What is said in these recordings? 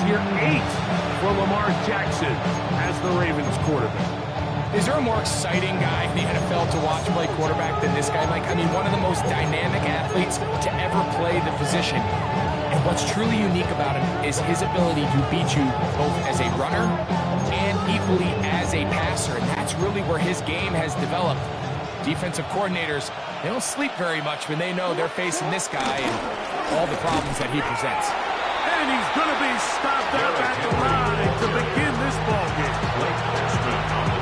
year 8 for Lamar Jackson as the Ravens quarterback. Is there a more exciting guy in the NFL to watch play quarterback than this guy, Mike? I mean, one of the most dynamic athletes to ever play the position. And what's truly unique about him is his ability to beat you both as a runner and equally as a passer. And that's really where his game has developed. Defensive coordinators, they don't sleep very much when they know they're facing this guy and all the problems that he presents. And he's going to be stopped up at the line to begin this ballgame.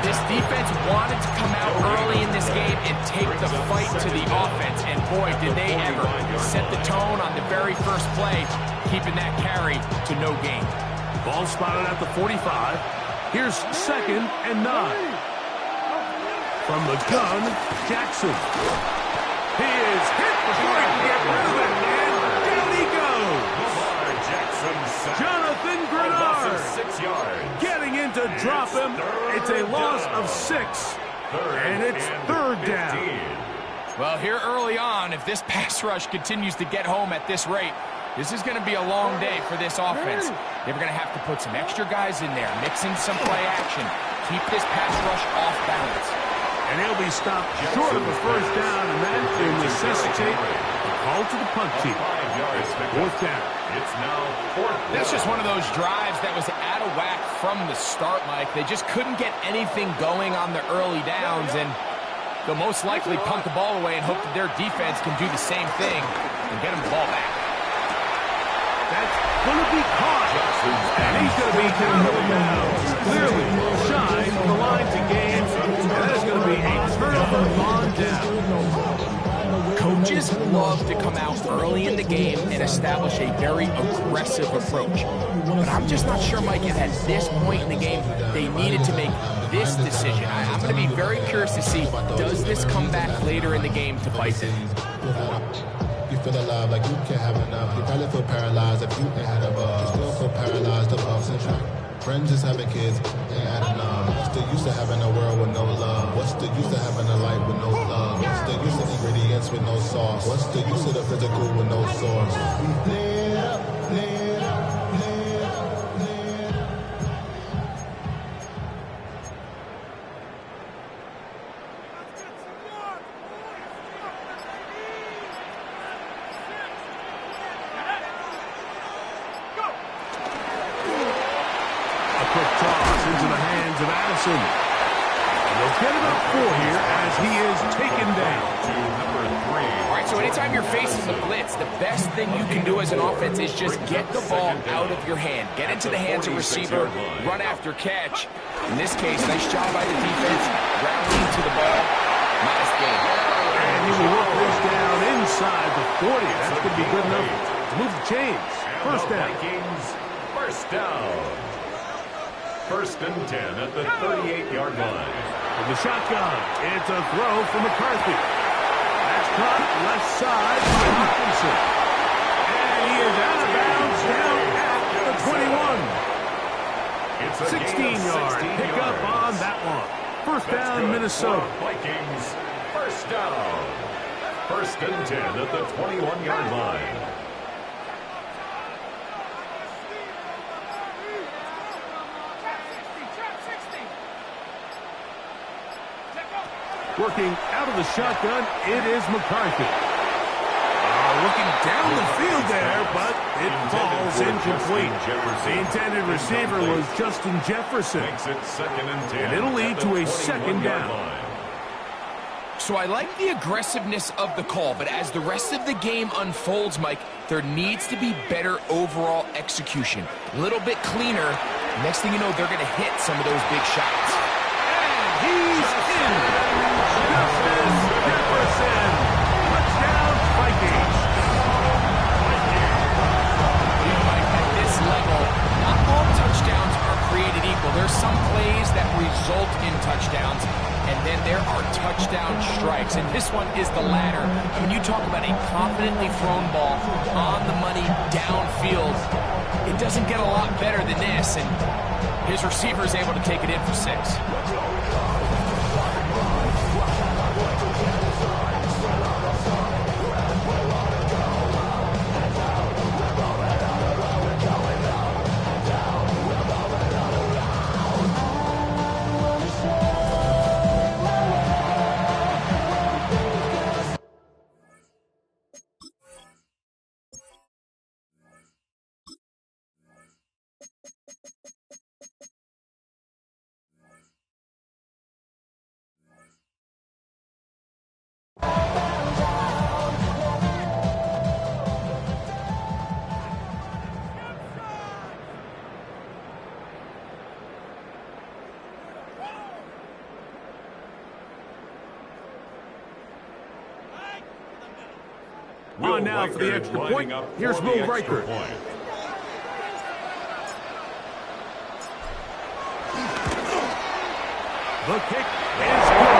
This defense wanted to come out early in this game and take the fight to the offense. And boy, did they ever set the tone on the very first play, keeping that carry to no gain. Ball spotted at the 45. Here's 2nd and 9. From the gun, Jackson. He is hit before he can get rid of it, and down he goes. Jonathan Grenard 6 yards. getting in to drop him. It's a loss of 6, and it's 3rd down. Well, here early on, if this pass rush continues to get home at this rate, this is going to be a long day for this offense. They're going to have to put some extra guys in there, mix in some play action, keep this pass rush off balance. And he'll be stopped short of a 1st down, and that will necessitate a call to the punt team. 4th down. It's now 4th down. That's just one of those drives that was out of whack from the start, Mike. They just couldn't get anything going on the early downs, and they'll most likely punt the ball away and hope that their defense can do the same thing and get them the ball back. That's going to be caught. And he's going to be out of bounds. Clearly shy of the line to gain. And that is going to be a turnover on down. Coaches love to come out early in the game and establish a very aggressive approach. But I'm just not sure, Mike, if at this point in the game they needed to make this decision. I'm going to be very curious to see, does this come back later in the game to bite them? You feel alive like you can't have enough. You probably feel paralyzed if you ain't had a buzz. You still feel paralyzed, the bumps and track. Friends just having kids ain't adding up. What's the use of having a world with no love? What's the use of having a life with no love? What's the use of ingredients with no sauce? What's the use of the physical with no source? Lay it up, lay it up, lay it up, lay it up. Quick toss into the hands of Addison. And they'll get it up 4 here as he is taken down. Number 3. All right, so anytime you're facing the blitz, the best thing you can do as an offense is just get the ball out of your hand. Get into the hands of receiver, run after catch. In this case, nice job by the defense, rallying to the ball. Nice game. And he will work this down inside the 40. That's going to be good enough to move the chains. 1st down. Vikings, 1st down. 1st and 10 at the 38-yard line. From the shotgun, it's a throw for McCarthy. That's caught left side by Hopkinson. And he is out of bounds down at the 21. It's a 16-yard pickup on that one. 1st down, Minnesota. Vikings, 1st down. 1st and 10 at the 21-yard line. Working out of the shotgun, it is McCarthy. Looking down the field there, but it falls incomplete. The intended receiver was Justin Jefferson. Makes it 2nd and 10. And it'll lead to a 2nd down. So I like the aggressiveness of the call, but as the rest of the game unfolds, Mike, there needs to be better overall execution. A little bit cleaner. Next thing you know, they're going to hit some of those big shots. And he's in. Justin Jefferson. Touchdown, Vikings. Mike, at this level, not all touchdowns are created equal. There's some plays that result in touchdowns, and then there are touchdown strikes, and this one is the latter. When you talk about a confidently thrown ball on the money downfield, it doesn't get a lot better than this, and his receiver is able to take it in for 6. On now for the extra point. Here's Will Riker. The kick is good.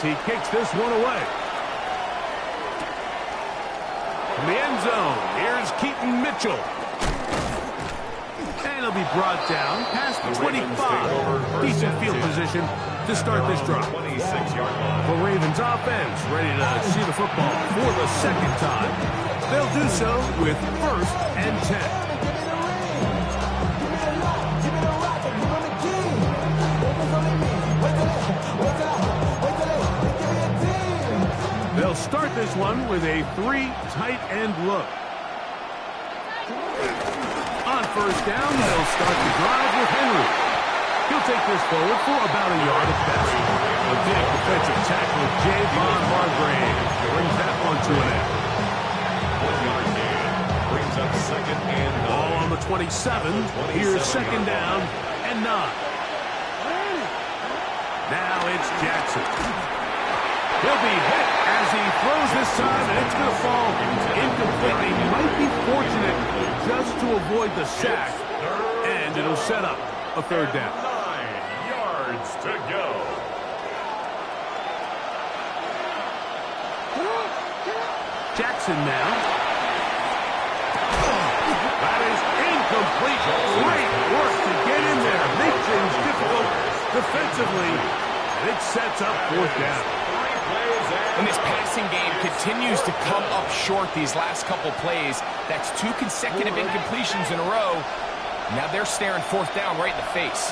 He kicks this one away. From the end zone, here's Keaton Mitchell. And he'll be brought down past the 25. Decent field position to start this drive. The Ravens offense ready to see the football for the second time. They'll do so with 1st and 10. They'll start this one with a 3 tight end look. On 1st down, they'll start the drive with Henry. He'll take this forward for about a yard at best. A big defensive tackle with Javon Hargrave brings that one to an end. 1-yard gain brings up 2nd and 9. Ball on the 27. Here's 2nd down and 9. Now it's Jackson. He'll be hit as he throws this time, and it's going to fall incomplete. He might be fortunate just to avoid the sack, and it'll set up a 3rd down. 9 yards to go. Jackson now. That is incomplete. Great work to get in there, make things difficult defensively, and it sets up 4th down. And this passing game continues to come up short these last couple plays. That's 2 consecutive incompletions in a row. Now they're staring 4th down right in the face.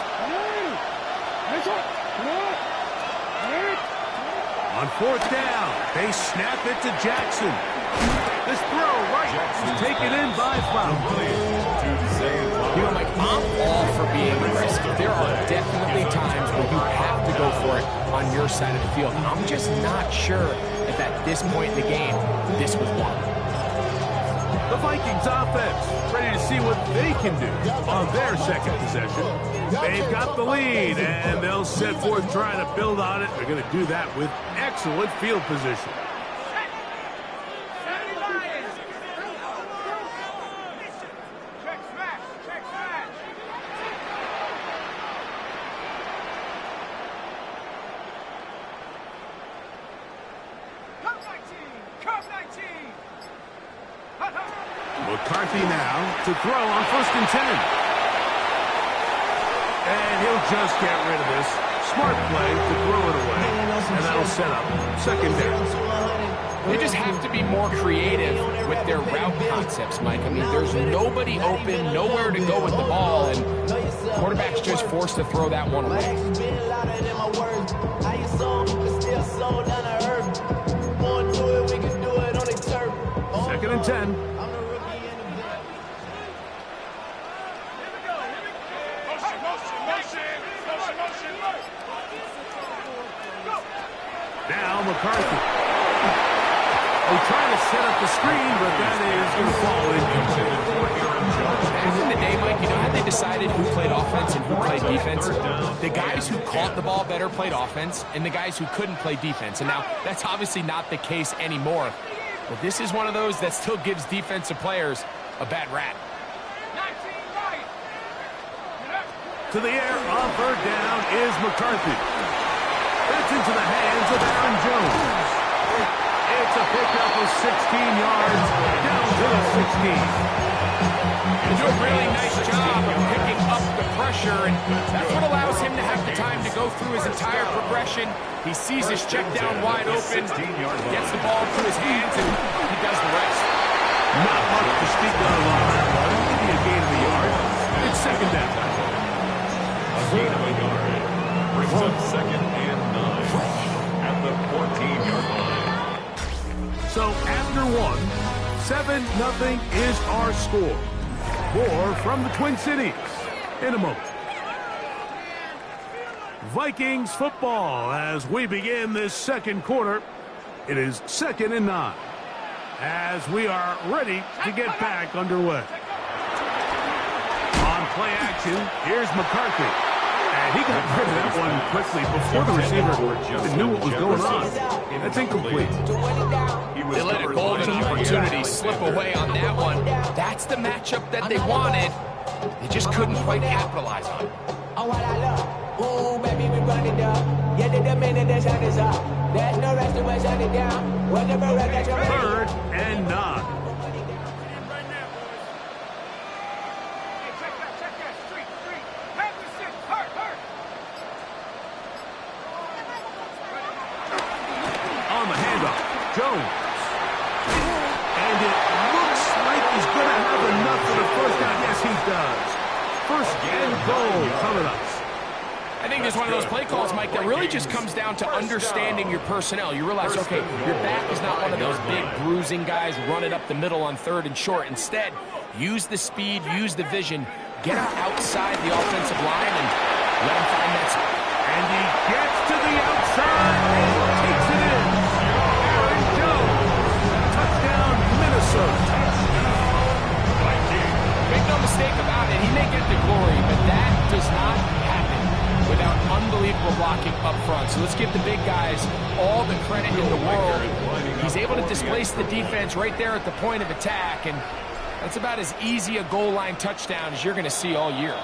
On 4th down, they snap it to Jackson. This throw right is taken in by Fowler. You know, Mike, I'm all for being aggressive. There are definitely times where you have to go for it on your side of the field. I'm just not sure if at this point in the game, this was one. The Vikings offense ready to see what they can do on their 2nd possession. They've got the lead, and they'll set forth trying to build on it. They're going to do that with excellent field position. McCarthy now to throw on 1st and 10. And he'll just get rid of this. Smart play to throw it away. And that'll set up 2nd down. They just have to be more creative with their route concepts, Mike. I mean, there's nobody open, nowhere to go with the ball, and quarterback's just forced to throw that one away. 2nd and 10. Now McCarthy. They're trying to set up the screen, but that is going to fall incomplete. Back in the day, Mike, you know how they decided who played offense and who played defense? The guys who caught the ball better played offense, and the guys who couldn't play defense. And now, that's obviously not the case anymore. But this is one of those that still gives defensive players a bad rap. To the air on 3rd down is McCarthy. That's into the hands of Aaron Jones. It's a pickup of 16 yards down to the 16. They do a really nice job of picking up the pressure, and that's what allows him to have the time to go through his entire progression. He sees his check down wide open, gets the ball to his hands, and he does the rest. Not much to speak of on that one. Maybe a gain of a yard. It's 2nd down. A gain of a yard brings up 2nd and 9 at the 14-yard line. So at 7-0 is our score. More from the Twin Cities in a moment. Vikings football as we begin this second quarter. It is 2nd and 9 as we are ready to get back underway. On play action, here's McCarthy. And he got rid of that one quickly before the receiver even knew what was going on. That's incomplete. They let a golden opportunity slip away on that one. That's the matchup that they wanted. They just couldn't quite capitalize on it. Ooh, baby, we run it down. Yeah, the minute the sun is up. There's no rest to us, shut it down. Whatever, 3rd and 9. On the handoff, Jones. And it looks like he's going to have enough for the first down. Yes, he does. 1st and goal coming up. I think there's one of those play calls, Mike, that really just comes down to understanding your personnel. You realize, okay, your back is not one of those big bruising guys, run it up the middle on 3rd and short. Instead, use the speed, use the vision, get outside the offensive line and let him find that spot. And he gets to the outside and takes it in. Aaron Jones, touchdown, Minnesota. Make no mistake about it, he may get the glory, but that does not happen without unbelievable blocking up front. So let's give the big guys all the credit in the world. He's able to displace the defense right there at the point of attack, and that's about as easy a goal line touchdown as you're going to see all year.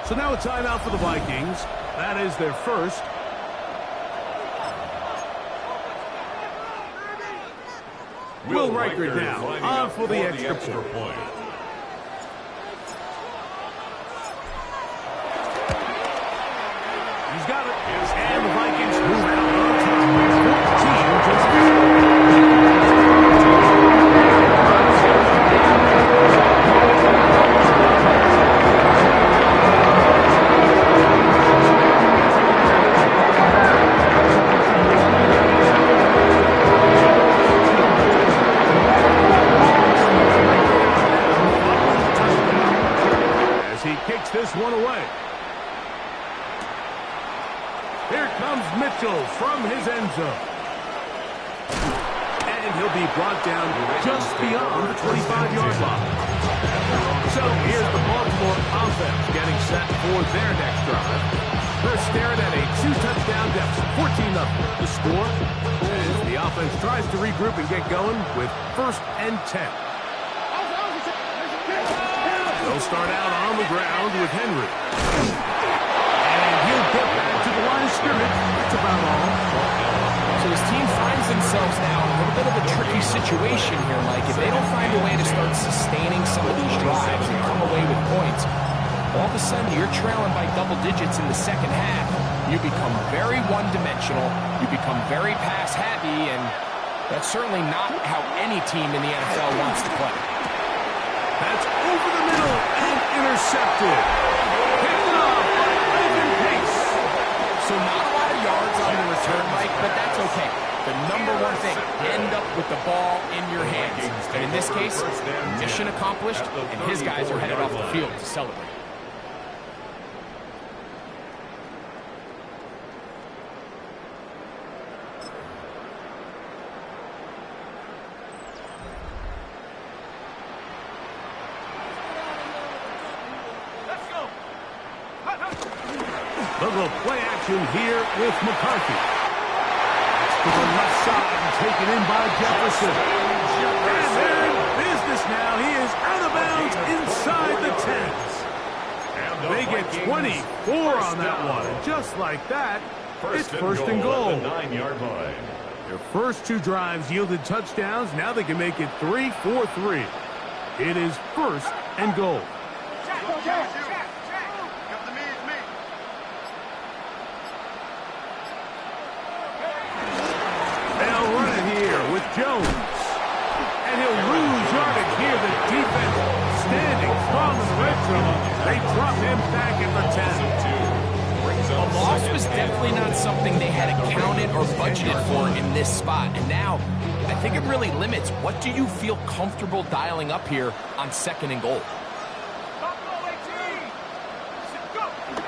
So now a timeout for the Vikings. That is their first. Will Riker down on for the extra point. He's got it. And the Vikings move out on top. 14 as he kicks this one away. Here comes Mitchell from his end zone. And he'll be brought down just beyond the 25-yard line. So here's the Baltimore offense getting set for their next drive. They're staring at a 2-touchdown deficit, 14-0. The score as the offense tries to regroup and get going with 1st and 10. They'll start out on the ground with Henry. He'll get back to the line of scrimmage. That's about all. So his team finds themselves now in a little bit of a tricky situation here, Mike. If they don't find a way to start sustaining some of these drives and come away with points, all of a sudden you're trailing by double digits in the second half. You become very one-dimensional. You become very pass-happy, and that's certainly not how any team in the NFL wants to play. That's over the middle and intercepted. Picked up by Ivan Pace. So not a lot of yards on the return, Mike, but that's okay. The number one thing, end up with the ball in your hands. And in this case, mission accomplished, and his guys are headed off the field to celebrate. A little play action here with McCarthy. To the left side and taken in by Jefferson. And they're in business now. He is out of bounds inside the 10. They get 24 on that one. And just like that, it's 1st and goal. At the 9-yard line. Their first 2 drives yielded touchdowns. Now they can make it 3-4-3. It is 1st and goal. Jones. And he'll lose yardage here. The defense standing strong in the red zone. They drop him back at the 10. A loss was definitely not something they had accounted or budgeted for in this spot. And now I think it really limits what do you feel comfortable dialing up here on 2nd and goal.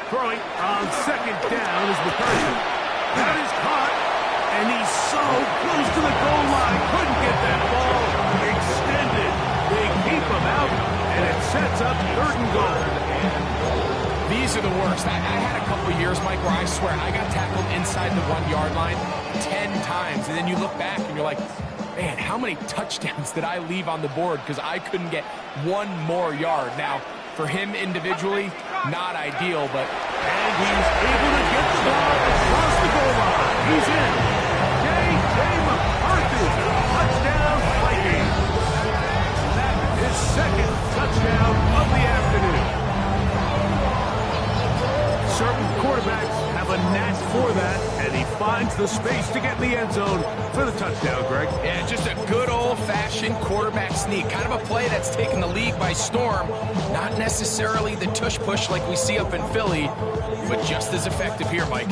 Throwing on 2nd down is McCarthy. That is caught, and he's so close to the goal line. Couldn't get that ball extended. They keep him out, and it sets up 3rd and goal. These are the worst. I had a couple of years, Mike, where I swear I got tackled inside the 1-yard line 10 times, and then you look back and you're like, man, how many touchdowns did I leave on the board because I couldn't get 1 more yard? Now, for him individually, not ideal, but... And he's able to get the ball across the goal line. He's in. J.J. McCarthy, touchdown Vikings. That is 2nd touchdown of the afternoon. Certain quarterbacks have a knack for that, and he finds the space to get in the end zone for the touchdown, Greg. Yeah, just a good old-fashioned quarterback sneak. Kind of a play that's taken the league by storm. Not necessarily the tush-push like we see up in Philly, but just as effective here, Mike.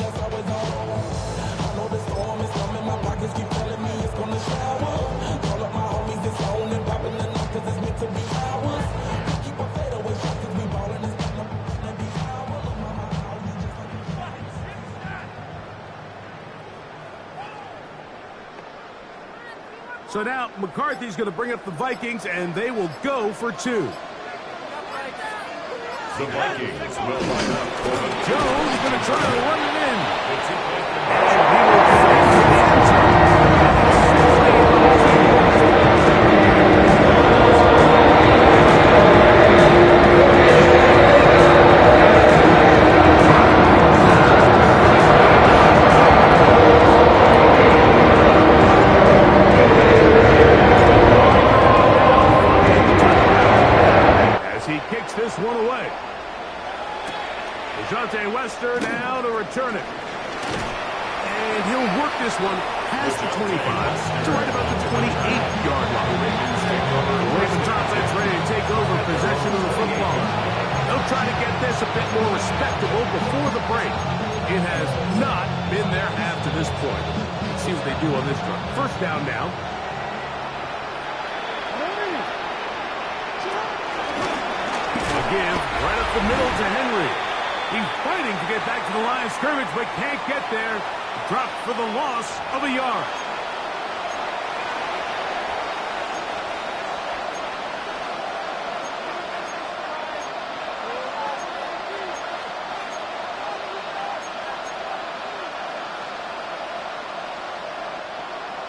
So now McCarthy's going to bring up the Vikings, and they will go for 2. The Vikings will line up for the Jones going to try to run it in. This one away. Wester now to return it. And he'll work this one past the 25 to right about the 28-yard line. The Ravens offense ready to take over possession of the football. They'll try to get this a bit more respectable before the break. It has not been their half to this point. Let's see what they do on this drive. 1st down now. Give right up the middle to Henry. He's fighting to get back to the line of scrimmage, but can't get there. Dropped for the loss of a yard.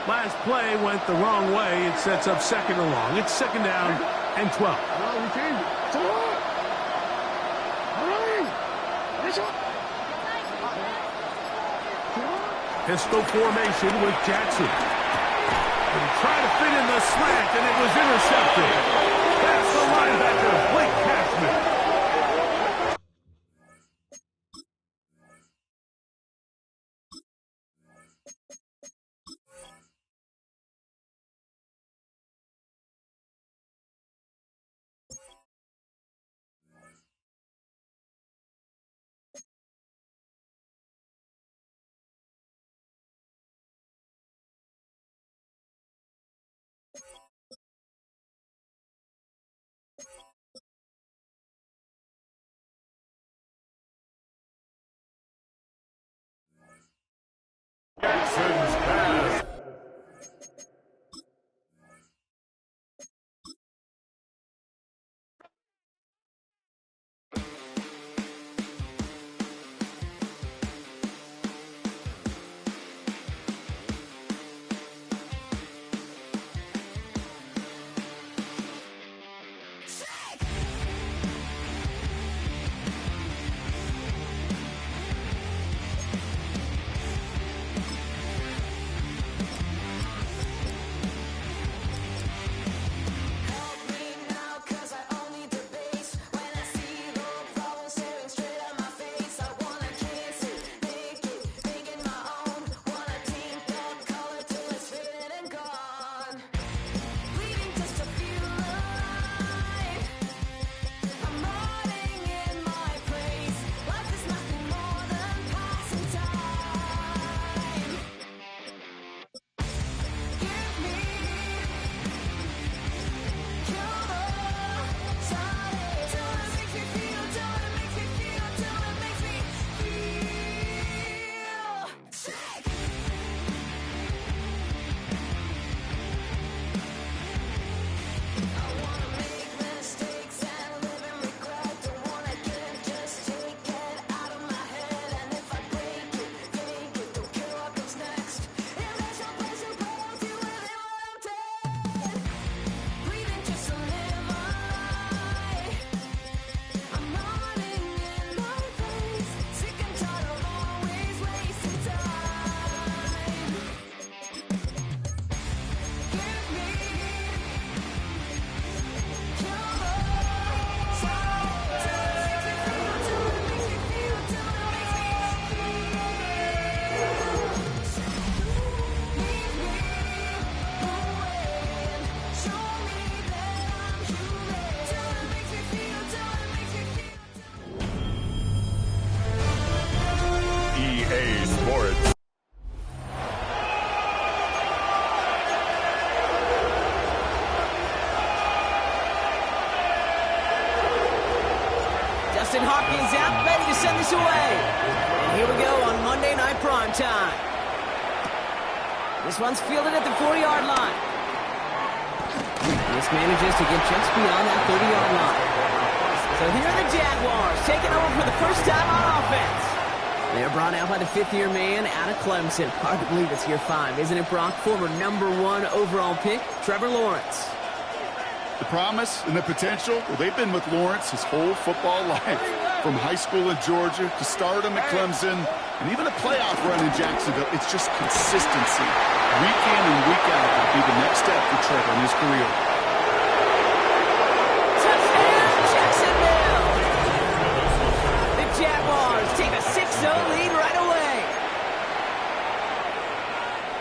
Last play went the wrong way. It sets up 2nd and long. It's 2nd down and 12. Pistol formation with Jackson. And trying to fit in the slant, and it was intercepted. That's the linebacker, Blake Cashman. Justin Hopkins out, ready to send this away. And here we go on Monday Night Primetime. This one's fielded at the 40-yard line. This manages to get just beyond that 30-yard line. So here are the Jaguars taking over for the first time on offense. They're brought out by the fifth-year man out of Clemson. Hard to believe it's year 5, isn't it, Brock? Former #1 overall pick, Trevor Lawrence. The promise and the potential, well, they've been with Lawrence his whole football life. From high school in Georgia to stardom at Clemson and even a playoff run in Jacksonville, it's just consistency. Week in and week out will be the next step for Trevor in his career. Touchdown, Jacksonville! The Jaguars take a 6-0 lead right away.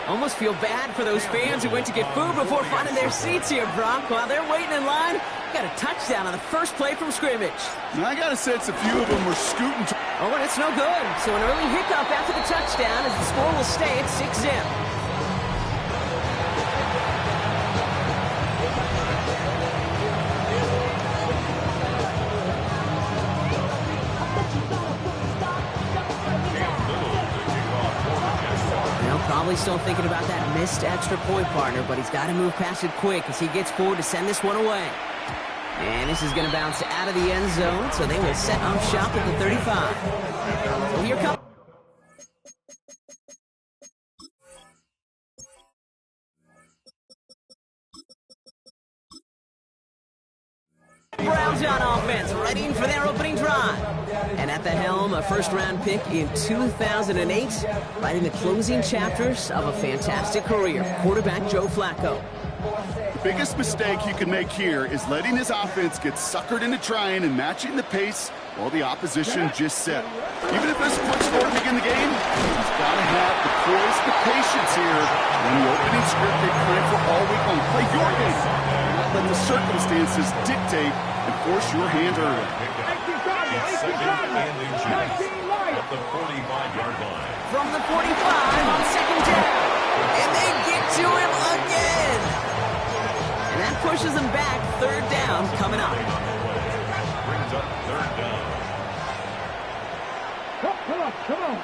Almost feel bad for those fans who went to get food before finding their seats here, Brock. While they're waiting in line, got a touchdown on the first play from scrimmage. And I got a sense a few of them were scooting. Oh, and it's no good. So an early hiccup after the touchdown as the score will stay at 6-0. Probably still thinking about that missed extra point, partner, but he's got to move past it quick as he gets forward to send this one away. And this is going to bounce out of the end zone, so they will set up shop at the 35. So here comes Browns on offense, ready for their opening drive. And at the helm, a first-round pick in 2008, writing the closing chapters of a fantastic career, quarterback Joe Flacco. The biggest mistake you can make here is letting his offense get suckered into trying and matching the pace while the opposition just set. Even if this quick score to begin the game, he's got to have the poise, the patience here. When the opening script they planned for all week long, play your game. Let the circumstances dictate and force your hand early. Second and inches at the 45-yard line. From the 45 on second down. And they get to him again. And that pushes them back. Third down coming up. Brings up third down. Come on.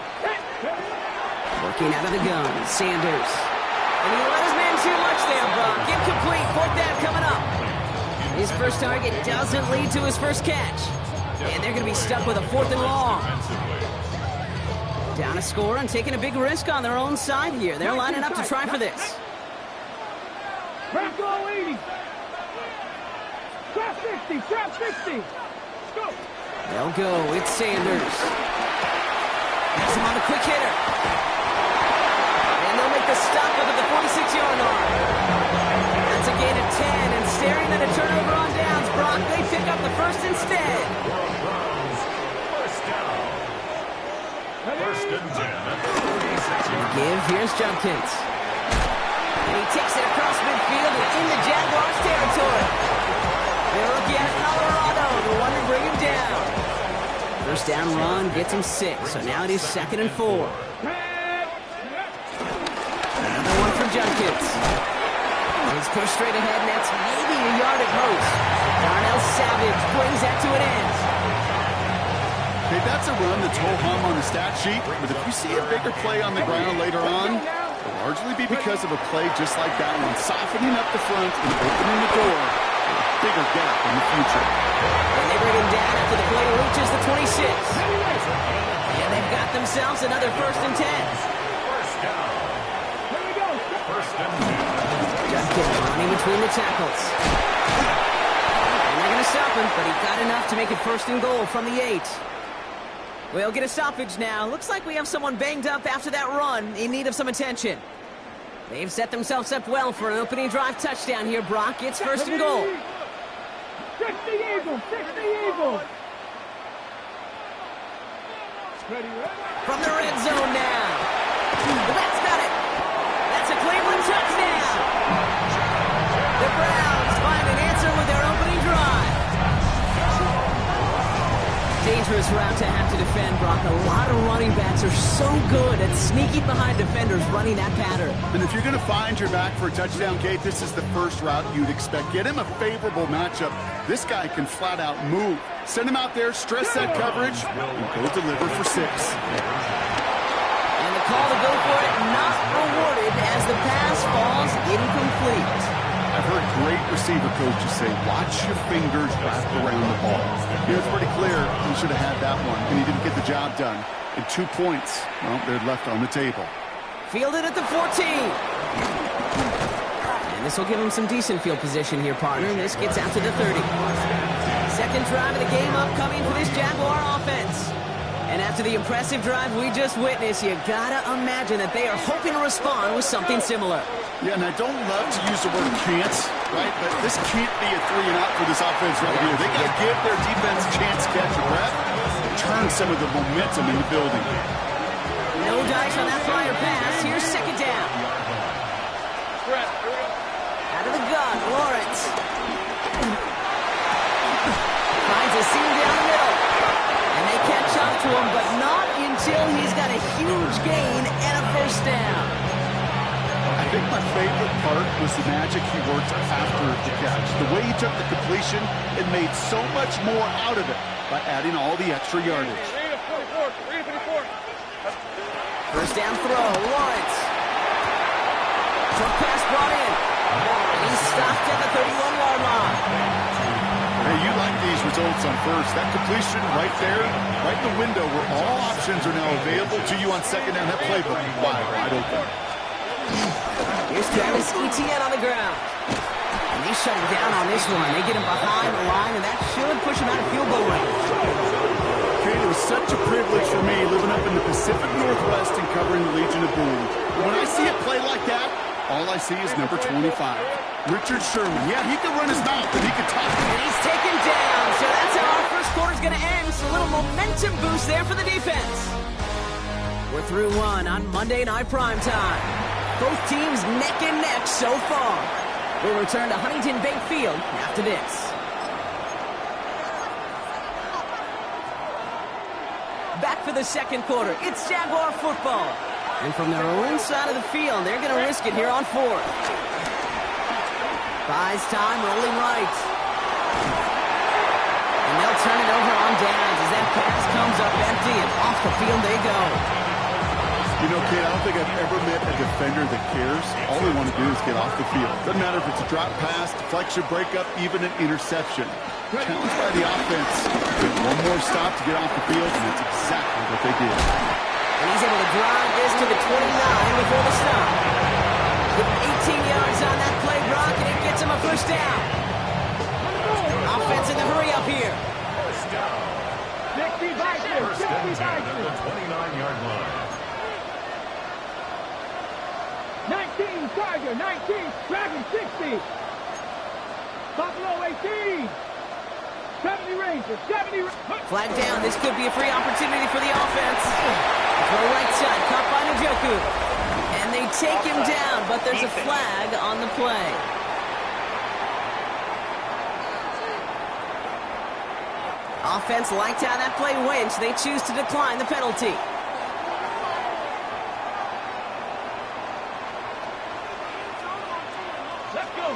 Working out of the gun, Sanders. And he let his man too much there, Brock. Incomplete. Fourth down coming up. His first target doesn't lead to his first catch. And they're going to be stuck with a 4th and long. Down a score and taking a big risk on their own side here. They're lining up to try for this. Trap 80. Trap 60. Go. They'll go. It's Sanders. Has him on the quick hitter. And they'll make the stop up at the 46-yard line. That's a gain of 10, and staring at a turnover on downs, Brock, they pick up the first instead. First down. First and 10 at the 46-yard line. Give, here's Junkins. And he takes it across midfield and into Jaguars territory. They're looking at Colorado, the one to bring him down. First down run gets him 6, so now it is 2nd and 4. Another one from Junkins. He's pushed straight ahead, and that's maybe a yard at most. Darnell Savage brings that to an end. Okay, that's a run that's ho-hum on the stat sheet, but if you see a bigger play on the ground later on, it'll largely be because of a play just like that one, softening up the front and opening the door for a bigger gap in the future. And they bring him down after the play reaches the 26. And they've got themselves another 1st and 10. First down. First and 10. Junkins running between the tackles. And they're going to stop him, but he got enough to make it 1st and goal from the 8. We'll get a stoppage now. Looks like we have someone banged up after that run in need of some attention. They've set themselves up well for an opening drive touchdown here, Brock. It's 1st and goal. 60 Eagles. From the red zone now. That's got it. That's a Cleveland touchdown. The Browns find an answer with their opening drive. Dangerous route to have to defend, Brock. A lot of running backs are so good at sneaking behind defenders running that pattern. And if you're going to find your back for a touchdown, Kate, this is the first route you'd expect. Get him a favorable matchup. This guy can flat out move. Send him out there, stress that coverage, and go deliver for 6. And the call to go for it not rewarded as the pass falls incomplete. I've heard great receiver coaches say, watch your fingers wrap around the ball. It's pretty clear he should have had that one, and he didn't get the job done. And 2 points, well, they're left on the table. Fielded at the 14. And this will give him some decent field position here, partner. This gets out to the 30. Second drive of the game upcoming for this Jaguar offense. And after the impressive drive we just witnessed, you gotta imagine that they are hoping to respond with something similar. Yeah, and I don't love to use the word can't, right? But this can't be a 3 and out for this offense right here. They got to give their defense a chance to catch a breath and turn some of the momentum in the building. No dice on that flyer pass. Here's second down. Out of the gun, Lawrence. Finds a seam down the middle. And they catch up to him, but not until he's got a huge gain and a first down. I think my favorite part was the magic he worked after the catch. The way he took the completion and made so much more out of it by adding all the extra yardage. First down throw, Lawrence. Short pass brought in. And he's stopped at the 31-yard line. Hey, you like these results on first. That completion right there, right in the window where all options are now available to you on second down. That playbook wide open. Here's Travis Etienne on the ground. And they shut him down on this one. They get him behind the line, and that should push him out of field goal range. Okay, it was such a privilege for me living up in the Pacific Northwest and covering the Legion of Boom. When I see a play like that, all I see is number 25. Richard Sherman. Yeah, he can run his mouth, and he can talk. And he's taken down. So that's how our first quarter's going to end. So a little momentum boost there for the defense. We're through one on Monday Night Primetime. Both teams neck and neck so far. We'll return to Huntington Bank Field after this. Back for the second quarter. It's Jaguar football. And from their own side of the field, they're going to risk it here on fourth. Buys time, rolling right. And they'll turn it over on downs as that pass comes up empty, and off the field they go. You know, Kate, I don't think I've ever met a defender that cares. All they want to do is get off the field. Doesn't matter if it's a drop pass, deflection, breakup, even an interception. Challenged by the offense. With one more stop to get off the field, and that's exactly what they did. And he's able to drive this to the 29 before the stop. With 18 yards on that play, Brock, and it gets him a first down. Offense in the hurry up here. First down. First and 10 at the 29-yard line. 19, Tiger, 19, Dragon, 60. Buffalo, 18. 70 Rangers, 70. Flag down. This could be a free opportunity for the offense. Throw right side, caught by Njoku. And they take him down, but there's a flag on the play. Offense liked how that play went. They choose to decline the penalty. Let's go.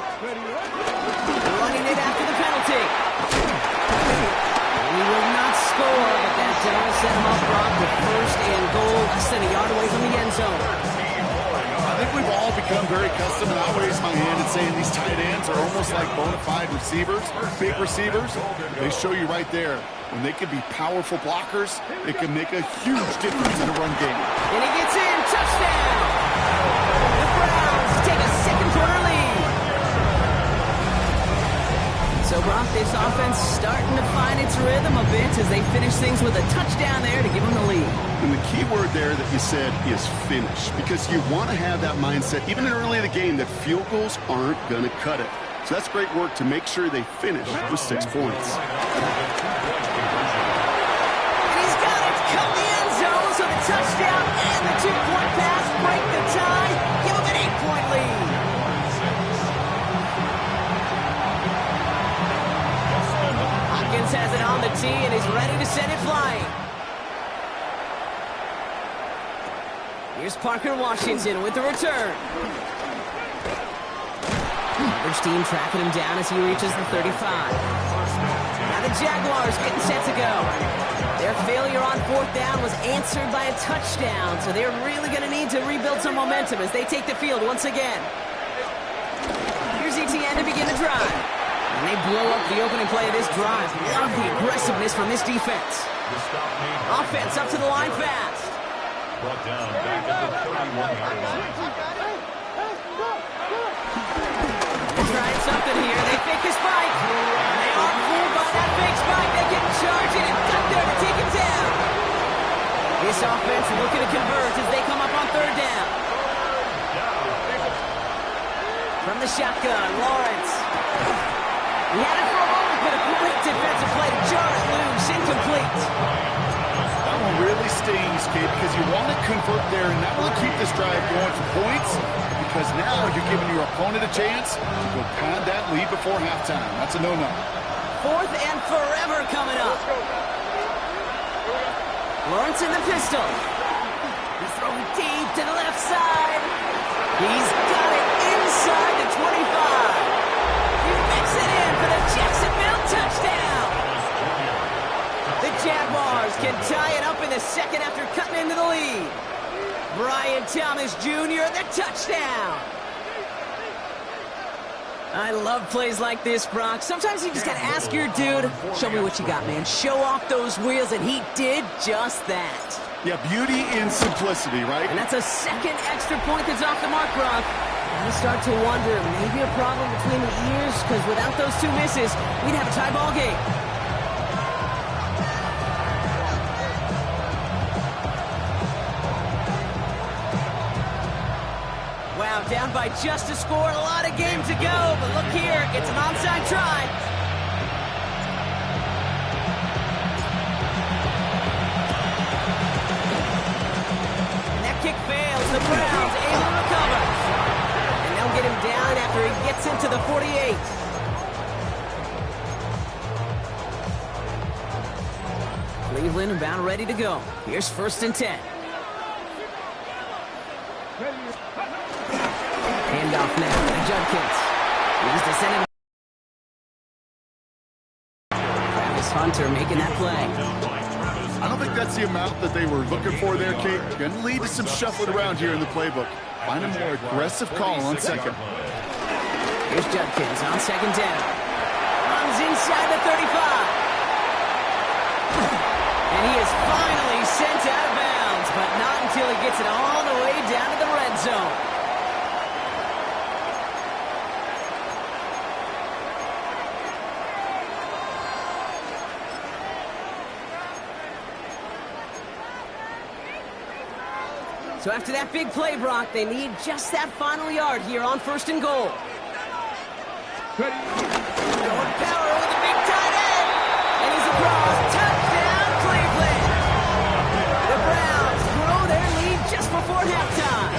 Running it after the penalty. He will not score, but that does set him up, Brock, with first and goal, less than a yard away from the end zone. I think we've all become very accustomed, and I'll raise my hand and saying these tight ends are almost like bona fide receivers, big receivers. They show you right there, when they can be powerful blockers, it can make a huge difference in a run game. And he gets in, touchdown! The Browns take a second quarter lead. So, Brock, this offense starting to find its rhythm a bit as they finish things with a touchdown there to give them the lead. And the key word there that you said is finish, because you want to have that mindset, even early in the game, that field goals aren't going to cut it. So that's great work to make sure they finish with 6 points. And he's got it, cut the end zone, so the touchdown and the 2-point pass break the tie, give them an 8-point lead. Hopkins has it on the tee and is ready to send it flying. Here's Parker Washington with the return. Coverage team tracking him down as he reaches the 35. the Jaguars getting set to go. Their failure on 4th down was answered by a touchdown, so they're really going to need to rebuild some momentum as they take the field once again. Here's ETN to begin the drive. And they blow up the opening play of this drive. Love the aggressiveness from this defense. Offense up to the line fast. Brought down back at the 31-yard line. They're trying something here. They fake a spike. And they are fooled by that fake spike. They get charging and got there to take him down. This offense looking to convert as they come up on 3rd down. From the shotgun, Lawrence. He had it for a moment, but a great defensive play to jar it loose. Incomplete. That one really stings, Kate, because you want to convert there and not really keep this drive going for points, because now you're giving your opponent a chance to go pad that lead before halftime. That's a no-no. 4th and forever coming up. Lawrence in the pistol. He's throwing deep to the left side. He's got it inside the 25. He makes it in for the Jacksonville touchdown. The Jaguars can tie it up in the second after cutting into the lead. Brian Thomas Jr., the touchdown. I love plays like this, Brock. Sometimes you just got to ask your dude, show me what you got, man. Show off those wheels, and he did just that. Yeah, beauty in simplicity, right? And that's a second extra point that's off the mark, Brock. I start to wonder, maybe a problem between the ears, because without those 2 misses, we'd have a tie ball game. Wow, down by just a score, a lot of game to go, but look here, it's an onside try. And that kick fails, the Browns able to recover. And they'll get him down after he gets into the 48. Cleveland about ready to go. Here's 1st and 10. Handoff now to Judkins. He's descending. Travis Hunter making that play. I don't think that's the amount that they were looking for there, Kate. Going to lead to some shuffling around here in the playbook. Find a more aggressive call on 2nd. Here's Judkins on 2nd down. Runs inside the 35. And he is finally sent out of bounds, but not until he gets it all the way down to the red zone. So after that big play, Brock, they need just that final yard here on 1st and goal. Going power with the big tight end. And he's across. Touchdown, Cleveland. The Browns grow their lead just before halftime.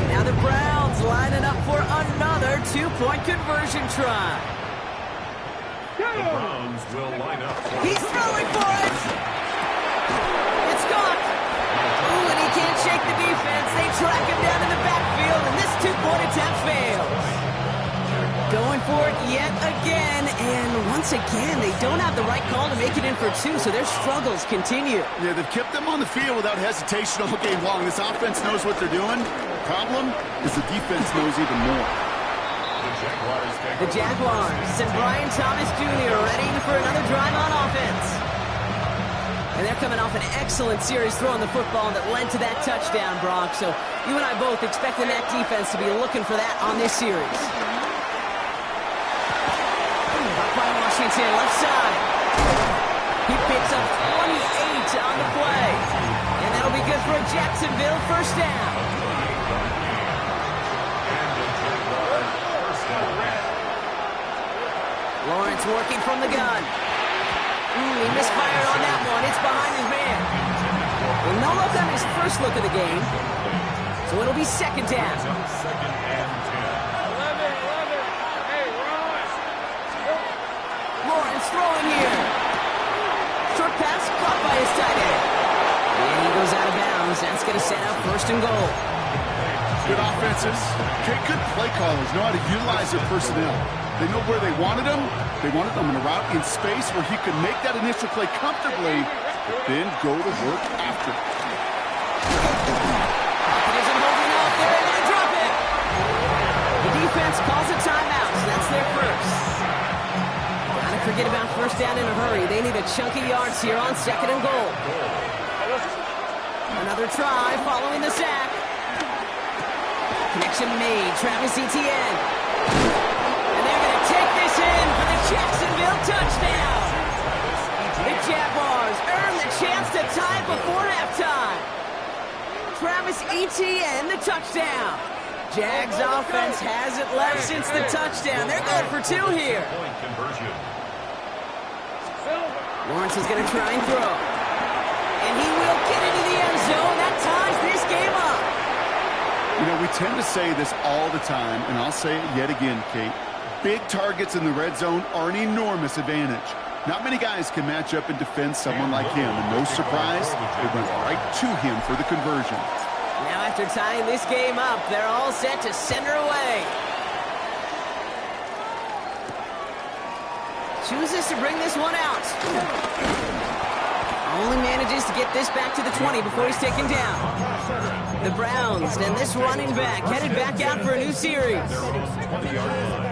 Now the Browns lining up for another 2-point conversion try. The Browns will line up. He's throwing for it. It's caught. Ooh, and he can't shake the defense. They track him down in the backfield, and this 2-point attempt fails. Going for it yet again, and once again, they don't have the right call to make it in for 2, so their struggles continue. Yeah, they've kept them on the field without hesitation all game long. This offense knows what they're doing. The problem is the defense knows even more. The Jaguars and Brian Thomas Jr. ready for another drive on offense. And they're coming off an excellent series throwing the football that led to that touchdown, Brock. So you and I both expecting that defense to be looking for that on this series. By Washington, left side. He picks up 28 on the play. And that'll be good for a Jacksonville 1st down. Lawrence working from the gun. He misfired on that one. It's behind his man. Well, no look on his first look of the game. So it'll be 2nd down. Lawrence throwing here. Short pass caught by his tight end. And he goes out of bounds. That's going to set up 1st and goal. Good offenses. Good play callers know how to utilize their personnel. They know where they wanted him. They wanted him in a route in space where he could make that initial play comfortably, but then go to work after. Pocket isn't holding up. They're going to drop it. The defense calls a timeout, so that's their first. Gotta forget about first down in a hurry. They need a chunk of yards here on 2nd and goal. Another try following the sack. Connection made. Travis Etienne. And they're going to take this in for the Jacksonville touchdown. The Jaguars earn the chance to tie before halftime. Travis Etienne, the touchdown. Jags offense hasn't left since the touchdown. They're going for 2 here. Lawrence is going to try and throw. And he will get into the end zone. That ties this game up. You know, we tend to say this all the time, and I'll say it yet again, Kate. Big targets in the red zone are an enormous advantage. Not many guys can match up and defend someone like him, and no surprise, they went right to him for the conversion. Now after tying this game up, they're all set to send her away. Chooses to bring this one out. Only manages to get this back to the 20 before he's taken down. The Browns and this running back headed back out for a new series.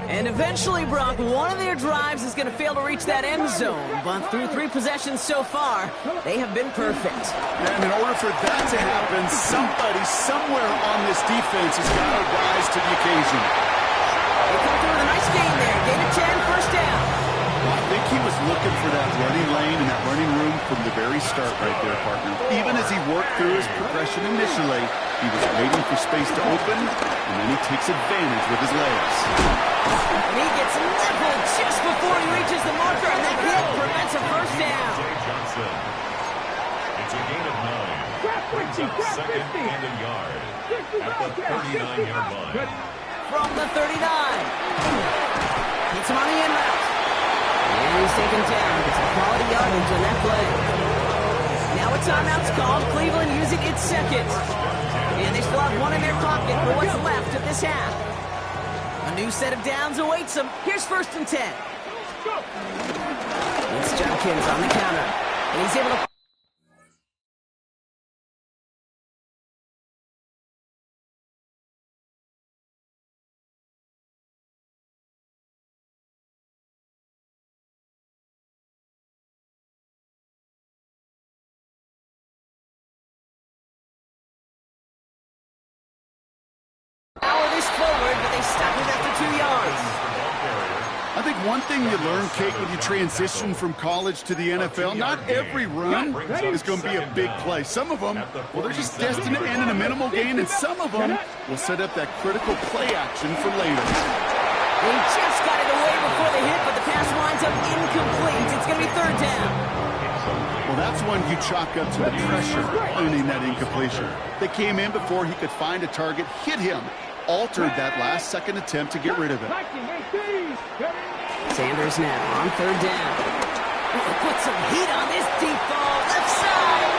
And eventually, Brock, one of their drives is going to fail to reach that end zone. But through 3 possessions so far, they have been perfect. And in order for that to happen, somebody somewhere on this defense has got to rise to the occasion. They come through with a nice gain there. Gain of 10, first down. Well, I think he was looking for that running lane and that running room from the very start right there, partner. Even as he worked through his progression initially, he was waiting for space to open, and then he takes advantage with his legs. And he gets leveled just before he reaches the marker, and that hit prevents a first down. Johnson. It's a gain of 9. Brings up 2nd and a yard at the 39-yard line. From the 39. Hits him on the in route. And he's taken down. It's a quality yardage on that play. Now a timeout's called. Cleveland using its second. And they still have one in their pocket for what's left of this half. A new set of downs awaits them. Here's 1st and 10. It's Junkins on the counter. And he's able to... power this forward, but they stop it after 2 yards. I think one thing you learn, Kate, when you transition from college to the NFL, not every run is going to be a big play. Some of them, well, they're just destined to end in a minimal gain, and some of them will set up that critical play action for later. They just got it away before the hit, but the pass winds up incomplete. It's going to be 3rd down. Well, that's one you chalk up to the pressure earning that incompletion. They came in before he could find a target, hit him, altered that last-second attempt to get rid of it. Sanders now on 3rd down. Put some heat on this deep ball, left side.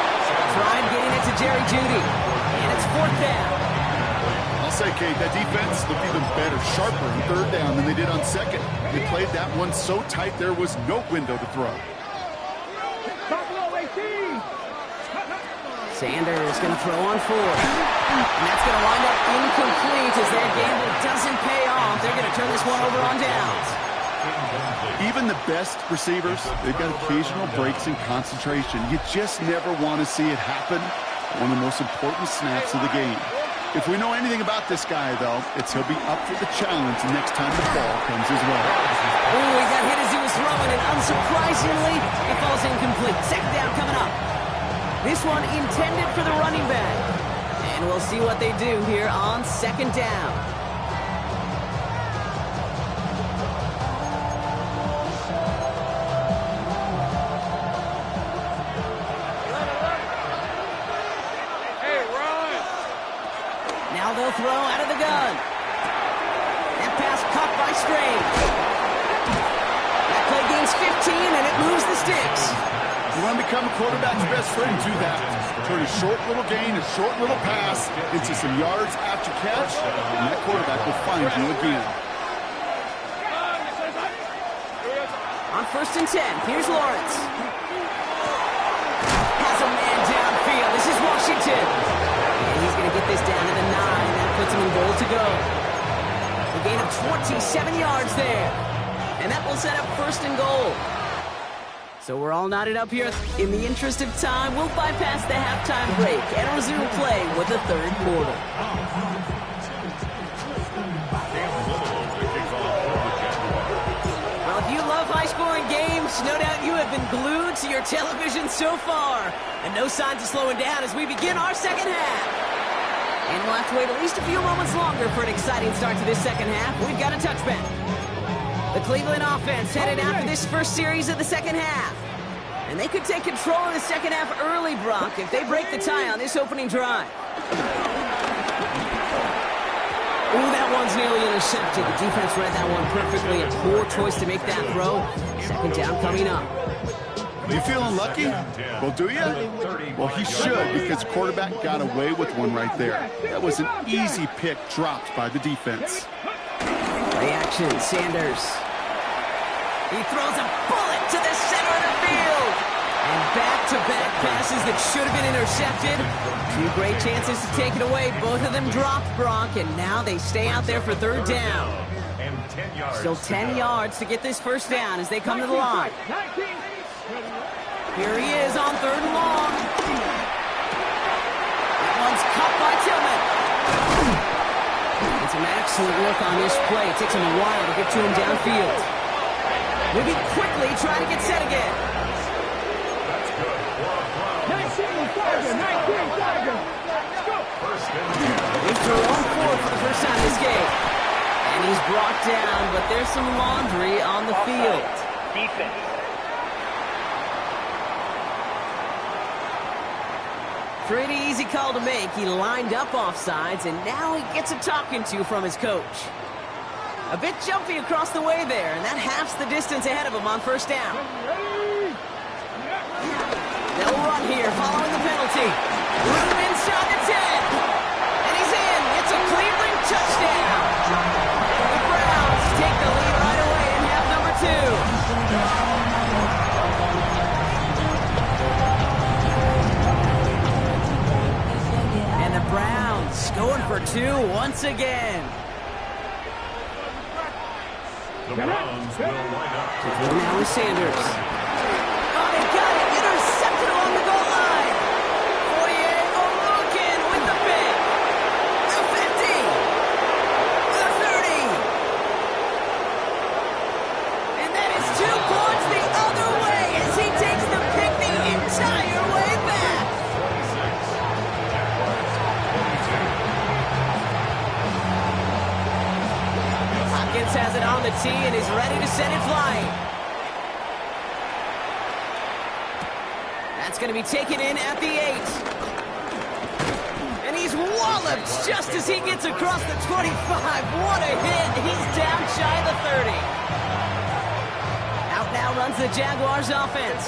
Tried getting it to Jerry Jeudy, and it's 4th down. I'll say, Kate, that defense looked even better, sharper on 3rd down than they did on 2nd. They played that one so tight there was no window to throw. Sanders going to throw on 4th. And that's going to wind up incomplete as their gamble doesn't pay off. They're going to turn this one over on downs. Even the best receivers, they've got occasional breaks in concentration. You just never want to see it happen. One of the most important snaps of the game. If we know anything about this guy, though, it's he'll be up for the challenge next time the ball comes his way. Oh, he got hit as he was throwing, and unsurprisingly, it falls incomplete. 2nd down coming up. This one intended for the running back. And we'll see what they do here on 2nd down. Now they'll throw out of the gun. That pass caught by Strange. That play gains 15, and it moves the sticks. You want to become a quarterback's best friend, do that. Turn a short little gain, a short little pass into some yards after catch, and that quarterback will find you again. On 1st and 10, here's Lawrence. Has a man downfield. This is Washington. And he's going to get this down to the 9. That puts him in goal to go. A gain of 27 yards there. And that will set up 1st and goal. So we're all knotted up here. In the interest of time, we'll bypass the halftime break and resume play with the 3rd quarter. Well, if you love high-scoring games, no doubt you have been glued to your television so far. And no signs of slowing down as we begin our 2nd half. And we'll have to wait at least a few moments longer for an exciting start to this 2nd half. We've got a touchback. The Cleveland offense headed out for this first series of the 2nd half. And they could take control of the 2nd half early, Brock, if they break the tie on this opening drive. Ooh, that one's nearly intercepted. The defense read that one perfectly. A poor choice to make that throw. 2nd down coming up. You feeling lucky? Well, do you? Well, he should, because quarterback got away with one right there. That was an easy pick dropped by the defense. Play action, Sanders. He throws a bullet to the center of the field. And back-to-back passes that should have been intercepted. 2 great chances to take it away. Both of them dropped, Brock, and now they stay out there for 3rd down. Still 10 yards to get this 1st down as they come to the line. Here he is on 3rd and long. That one's cut by Tillman. It's an excellent look on this play. It takes him a while to get to him downfield. Maybe quickly try to get set again. 19 Tiger, 19 Tiger. He threw on 4 for the first time this game. And he's brought down, but there's some laundry on the field. Defense. Pretty easy call to make. He lined up offsides, and now he gets a talking to from his coach. A bit jumpy across the way there, and that halves the distance ahead of him on 1st down. They'll run here following the penalty. Room inside the 10. And he's in. It's a Cleveland touchdown. The Browns take the lead right away in half number 2. And the Browns going for 2 once again. The Browns will line up. Now with Sanders. Oh, they got it. Intercepted along the goal line. Foyer O'Rourke with the pick. The 50. The 30. And that is 2 points the other way as he takes the pick the entire way back. Hopkins has it on the tee and is ready to send it flying. That's going to be taken in at the 8. And he's walloped just as he gets across the 25. What a hit. He's down shy of the 30. Out now runs the Jaguars offense.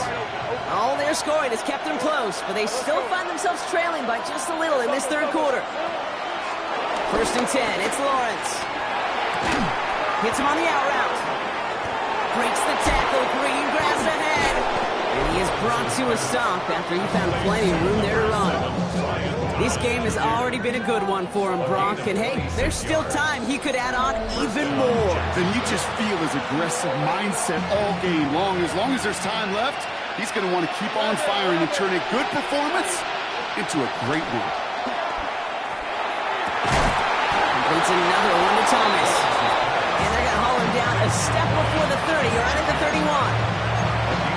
All their scoring has kept them close, but they still find themselves trailing by just a little in this 3rd quarter. 1st and 10. It's Lawrence. Hits him on the out route. Breaks the tackle. Green grass ahead. And he is brought to a stop after he found plenty of room there to run. This game has already been a good one for him, Brock. And hey, there's still time he could add on even more. Then you just feel his aggressive mindset all game long. As long as there's time left, he's going to want to keep on firing and turn a good performance into a great one. Completes another one to Thomas. And they're going to haul him down a step before the 30, right at the 31.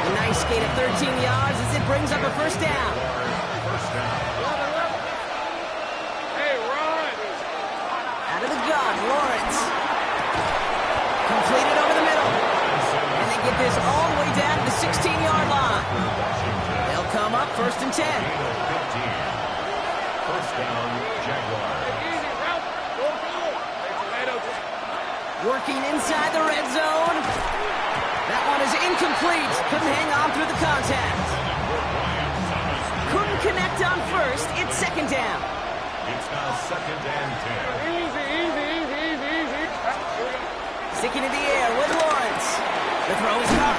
A nice gain of 13 yards as it brings up a 1st down. Hey, run! Out of the gun, Lawrence. Completed over the middle. And they get this all the way down to the 16-yard line. They'll come up 1st and 10. 1st down, Jaguars. Working inside the red zone. That one is incomplete. Couldn't hang on through the contact. Couldn't connect on 1st. It's 2nd down. It's now 2nd and 10. Easy. Sticking in the air with Lawrence. The throw is caught.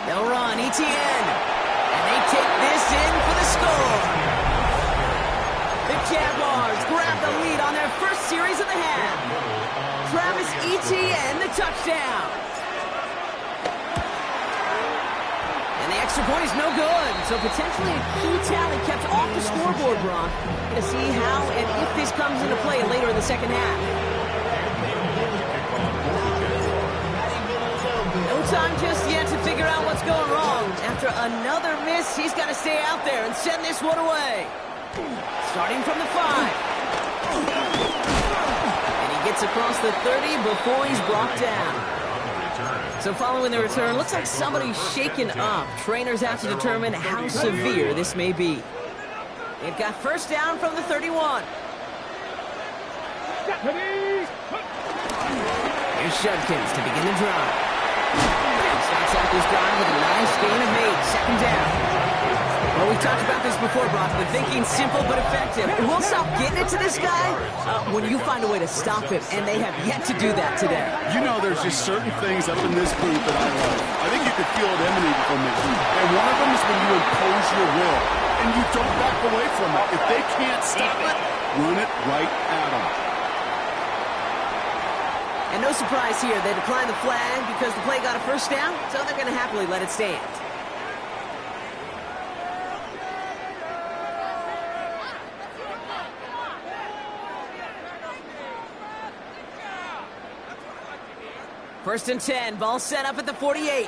They'll run, ETN. And they take this in for the score. The Jaguars grab the lead on their first series of the half. Travis Etienne, the touchdown. And the extra point is no good. So potentially a key tally kept off the scoreboard, Brock. To see how and if this comes into play later in the second half. No time just yet to figure out what's going wrong. After another miss, he's got to stay out there and send this one away. Starting from the 5. And he gets across the 30 before he's brought down. So following the return, looks like somebody's shaken up. Trainers have to determine how severe this may be. They've got first down from the 31. Here's Judkins to begin the drive. Starts out this drive with a nice gain of 8. Second down. Well, we've talked about this before, Brock. The thinking simple but effective. We'll stop getting it to this guy when you find a way to stop him, and they have yet to do that today. You know, there's just certain things up in this booth that I love. I think you could feel it emanating from it. And one of them is when you impose your will, and you don't back away from it. If they can't stop it, run it right at them. And no surprise here, they declined the flag because the play got a first down, so they're going to happily let it stand. First and 10, ball set up at the 48.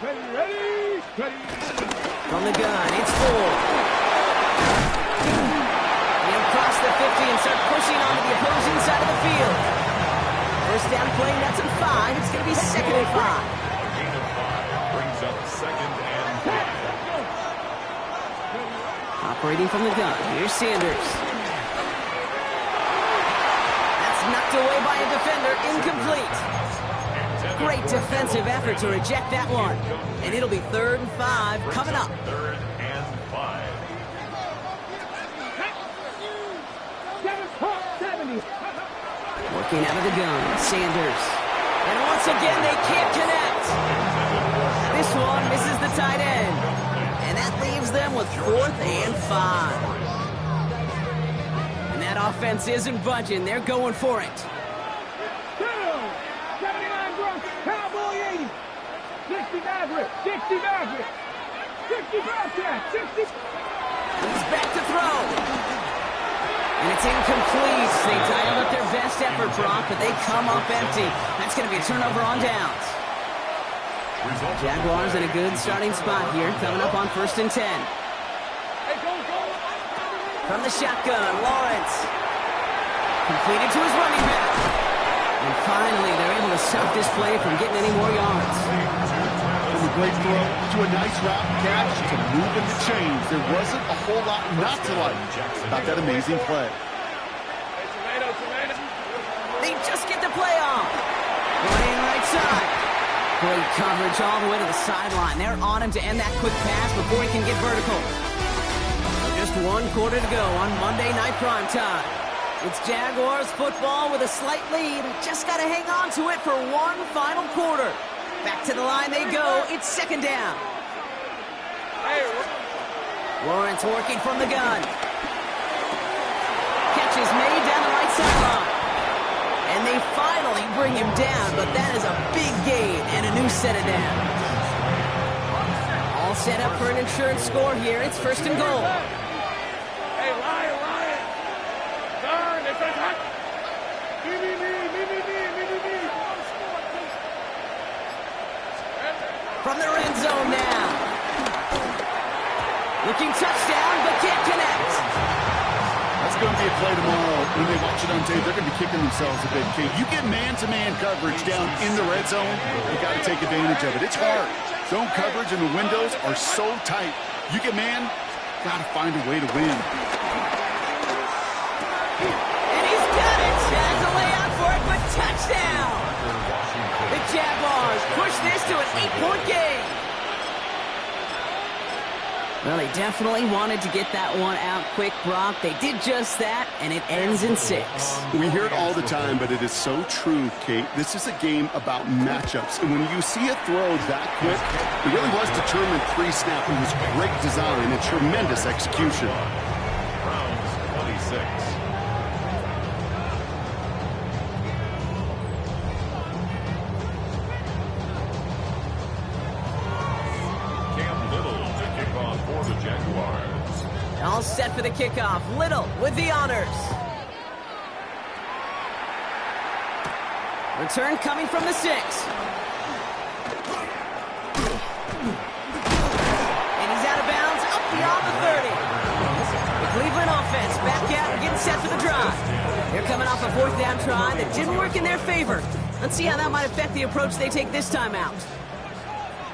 Ready. From the gun, it's 4. He'll cross the 50 and start pushing onto the opposing side of the field. First down play, that's at 5. It's going to be second and 5. Gain of 5 brings up second and 5. Operating from the gun, here's Sanders. That's knocked away by a defender, incomplete. Great defensive effort to reject that one. And it'll be 3rd and 5 coming up. 3rd and 5. 70. Working out of the gun, Sanders. And once again, they can't connect. This one misses the tight end. And that leaves them with 4th and 5. And that offense isn't budging. They're going for it. 79 Bronx, Cowboy 80. 60 Maverick, 60 Maverick. 60 Bobcat, 60. He's back to throw. And it's incomplete. They dialed up their best effort, Brock, but they come up empty. That's going to be a turnover on downs. Jaguars in a good starting spot here, coming up on 1st and 10. From the shotgun, Lawrence. Completed to his running back. And finally, they're able to stop this play from getting any more yards. From a great throw to a nice route catch to moving the chains. There wasn't a whole lot not to like about that amazing play. They just get the play off. Going in right side. Great coverage all the way to the sideline. They're on him to end that quick pass before he can get vertical. Just 1 quarter to go on Monday Night Primetime. It's Jaguars football with a slight lead. Just got to hang on to it for one final quarter. Back to the line they go. It's 2nd down. Lawrence working from the gun. Catch is made down the right sideline. And they finally bring him down, but that is a big gain and a new set of downs. All set up for an insurance score here. It's 1st and goal. Hey, Ryan. Turn, it's a touch. Me. From the red zone now. Looking touchdown, but can't connect. That's going to be a play tomorrow. When they watch it on tape, they're going to be kicking themselves a bit, Kate. You get man-to-man coverage down in the red zone, you got to take advantage of it. It's hard. Zone coverage and the windows are so tight. You get man, got to find a way to win. And he's got it. Has a way out for it, but touchdown. The Jaguars push this to an 8-point game. Well, they definitely wanted to get that one out quick, Brock. They did just that, and it ends in 6. We hear it all the time, but it is so true, Kate. This is a game about matchups. And when you see a throw that quick, it really was determined pre-snap. It was great design and tremendous execution. Browns 26. For the Jaguars. All set for the kickoff. Little with the honors. Return coming from the 6. And he's out of bounds up beyond the 30. The Cleveland offense back out and getting set for the drive. They're coming off a 4th down try that didn't work in their favor. Let's see how that might affect the approach they take this time out.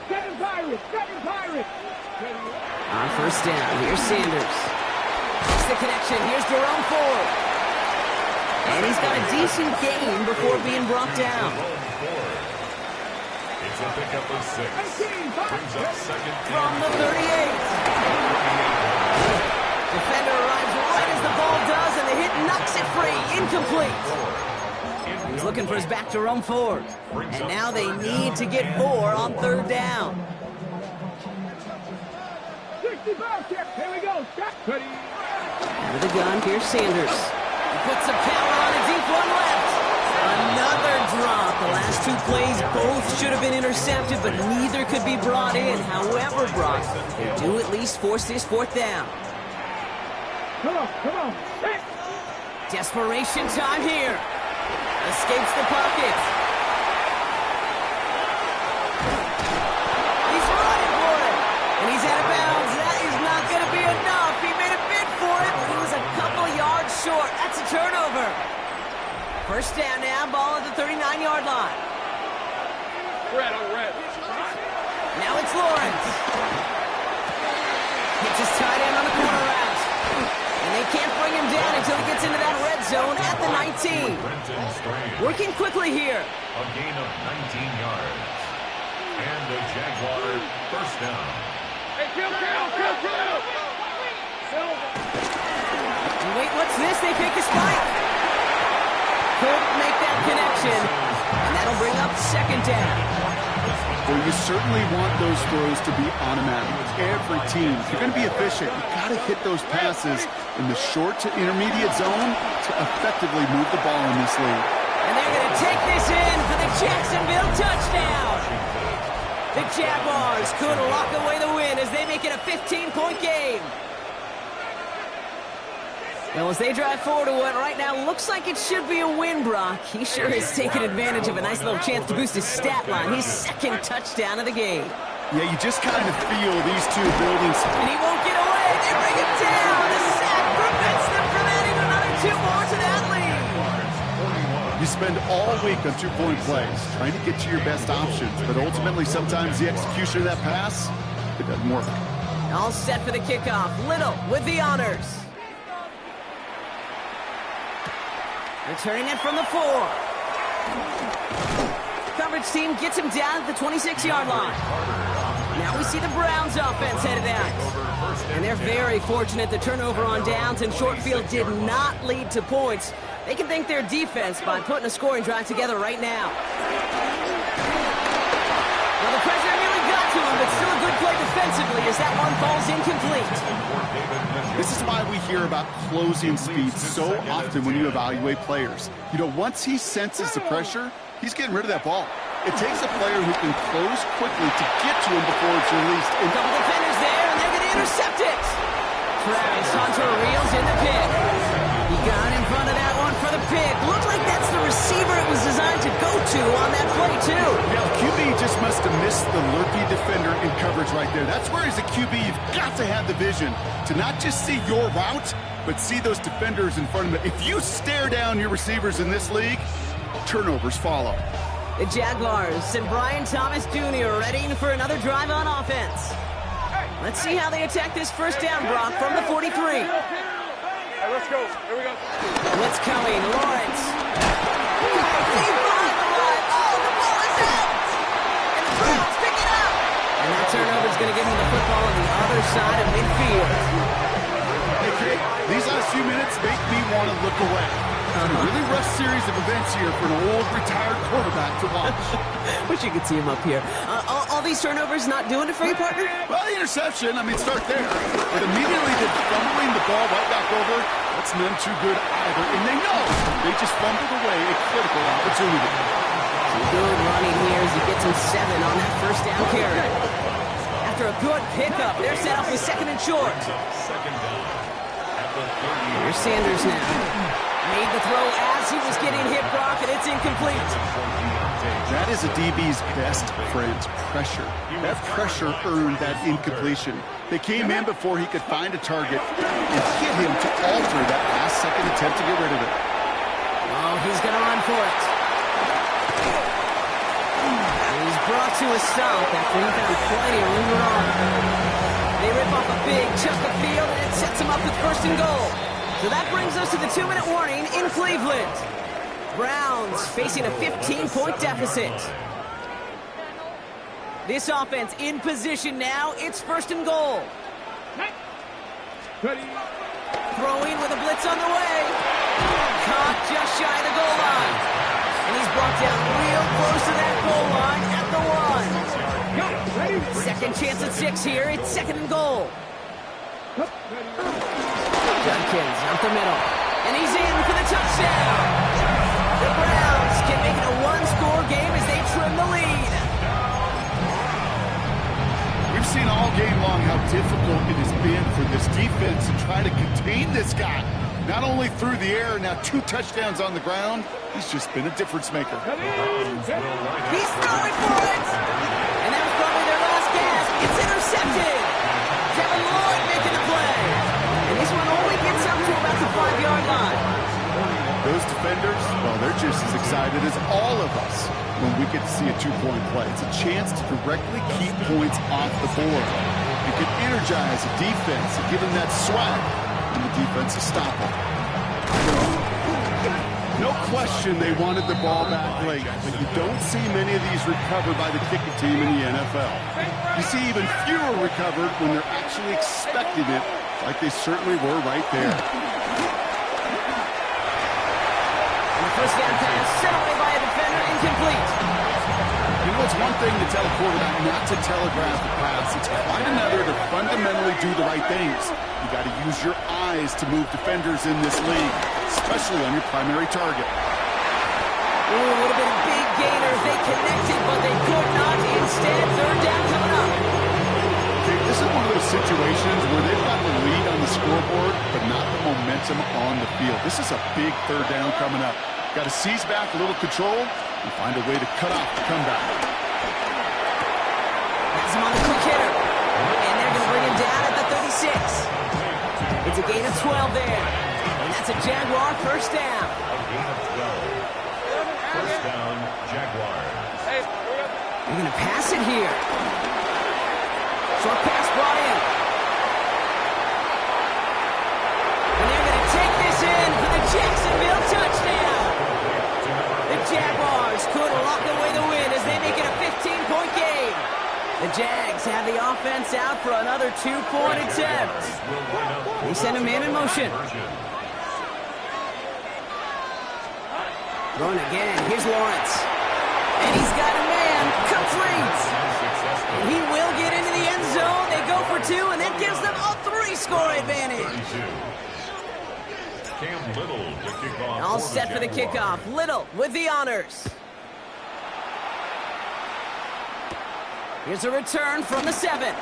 Second Pirate! Second Pirate! On 1st down, here's Sanders. It's the connection. Here's Jerome Ford. And he's got a decent gain before being brought down. It's a pickup of 6. Brings up second From the 38. Defender arrives right as the ball does, and the hit knocks it free. Incomplete. He's looking for his back, Jerome Ford. And now they need to get 4 on 3rd down. Here we go. Ready. Out of the gun, here's Sanders. He puts some power on a deep one left. Another drop. The last 2 plays both should have been intercepted, but neither could be brought in. However, Brock, they do at least force this 4th down. Come on, come on. Hey. Desperation time here. Escapes the pocket. He's running for it. And he's out of bounds. That is not going to be enough. He made a bid for it, but he was a couple yards short. That's a turnover. 1st down now, ball at the 39-yard line. Red on red. Now it's Lawrence. Gets his tight end on the corner route. And they can't bring him down until he gets into that red zone at the 19. Working quickly here. A gain of 19 yards. And the Jaguar 1st down. Hey, kill! Wait, what's this? They pick a spike. Couldn't make that connection. And that'll bring up 2nd down. Well, you certainly want those throws to be automatic. Every team, if you're going to be efficient, you've got to hit those passes in the short to intermediate zone to effectively move the ball in this league. And they're going to take this in for the Jacksonville touchdown. The Jaguars could lock away the win as they make it a 15-point game. Well, as they drive forward to what right now looks like it should be a win, Brock. He sure has taken advantage of a nice little chance to boost his stat line. His 2nd touchdown of the game. Yeah, you just kind of feel these two buildings. And he won't get away. They bring him down. The sack prevents them from adding another 2 more to that lead. You spend all week on 2-point plays trying to get to your best options, but ultimately sometimes the execution of that pass, it doesn't work. All set for the kickoff. Little with the honors. Returning it from the 4. Coverage team gets him down at the 26-yard line. Now we see the Browns offense headed out. And they're very fortunate the turnover on downs and short field did not lead to points. They can thank their defense by putting a scoring drive together right now. Well, the pressure nearly got to him, but still a good play defensively as that one falls incomplete. This is why we hear about closing speed so often when you evaluate players. You know, once he senses the pressure, he's getting rid of that ball. It takes a player who can close quickly to get to him before it's released. And double defenders there, and they're going to intercept it. Travis Hunter reels in the pick. He got in front of that one for the pick. Looked like that's the receiver it was designed to go to on that play, too. Yeah, QB just must have missed the lurky defender in coverage right there. That's where as a QB, you've got to have the vision to not just see your route, but see those defenders in front of them. If you stare down your receivers in this league, turnovers follow. The Jaguars and Brian Thomas Jr. ready for another drive on offense. Let's see how they attack this first down, Brock, from the 43. Hey, let's go. Here we go. Blitz coming. Lawrence. Deep line alive. Oh, the ball is out. And the Browns pick it up. And that's turnover is going to give him the football on the other side of midfield. Hey, Kate, these last few minutes make me want to look away. It's been a really rough series of events here for an old retired quarterback to watch. Wish you could see him up here. All these turnovers not doing it for you, partner? Well, the interception, start there. But immediately the fumbling the ball right back over, that's none too good either. And they know they just fumbled away a critical opportunity. Some good running here as he gets him 7 on that first down carry. After a good pickup, they're set up with 2nd and short. Second down at the 30. Here's Sanders now. Made the throw as he was getting hit, Brock, and it's incomplete. That is a DB's best friend, pressure. That pressure earned that incompletion. They came in before he could find a target and get him to alter that last-second attempt to get rid of it. Oh, he's going to run for it. And he's brought to a stop after he found plenty of room to run. They rip off a big chunk of field, and it sets him up with 1st and goal. So that brings us to the 2-minute warning in Cleveland. Browns facing a 15-point deficit. This offense in position now. It's 1st and goal. Throwing with a blitz on the way. Caught just shy of the goal line. And he's brought down real close to that goal line at the 1. Second chance at 6 here. It's 2nd and goal. Judkins up the middle. And he's in for the touchdown. The Browns can make it a 1-score game as they trim the lead. We've seen all game long how difficult it has been for this defense to try to contain this guy. Not only through the air, now 2 touchdowns on the ground. He's just been a difference maker. He's throwing for it. And that was probably their last gasp. It's intercepted. Kevin Lloyd making the play. And this one only gets up to about the 5-yard line. Those defenders, well, they're just as excited as all of us when we get to see a 2-point play. It's a chance to directly keep points off the board. You can energize a defense and give them that swag when the defense is stopping. No question they wanted the ball back late, but you don't see many of these recovered by the kicking team in the NFL. You see even fewer recovered when they're actually expecting it, like they certainly were right there. And the first down pass set away by a defender, incomplete. You know, it's one thing to tell a quarterback not to telegraph the pass. It's quite another to fundamentally do the right things. You got to use your eyes to move defenders in this league, especially on your primary target. Ooh, a little bit of big gainers. They connected, but they could not. Instead, 3rd down coming up. Okay, this is one of those situations where they've got the lead on the scoreboard, but not the momentum on the field. This is a big 3rd down coming up. Got to seize back a little control and find a way to cut off the comeback. Has him on the quick hitter. And they're going to bring him down at the 36. It's a gain of 12 there. And that's a Jaguar 1st down. A gain of 12. 1st down, Jaguars. They're going to pass it here. Short pass brought in. And they're going to take this in for the Jacksonville touchdown. The Jaguars could lock away the win as they make it a 15-point game. The Jags have the offense out for another 2-point attempt. They send a man in motion. Throwing again. Here's Lawrence. And he's got a man. Complete. And he will get into the end zone. They go for 2, and that gives them a 3-score advantage. Cam Little to kick off. All set for the kickoff. Little with the honors. Here's a return from the 7.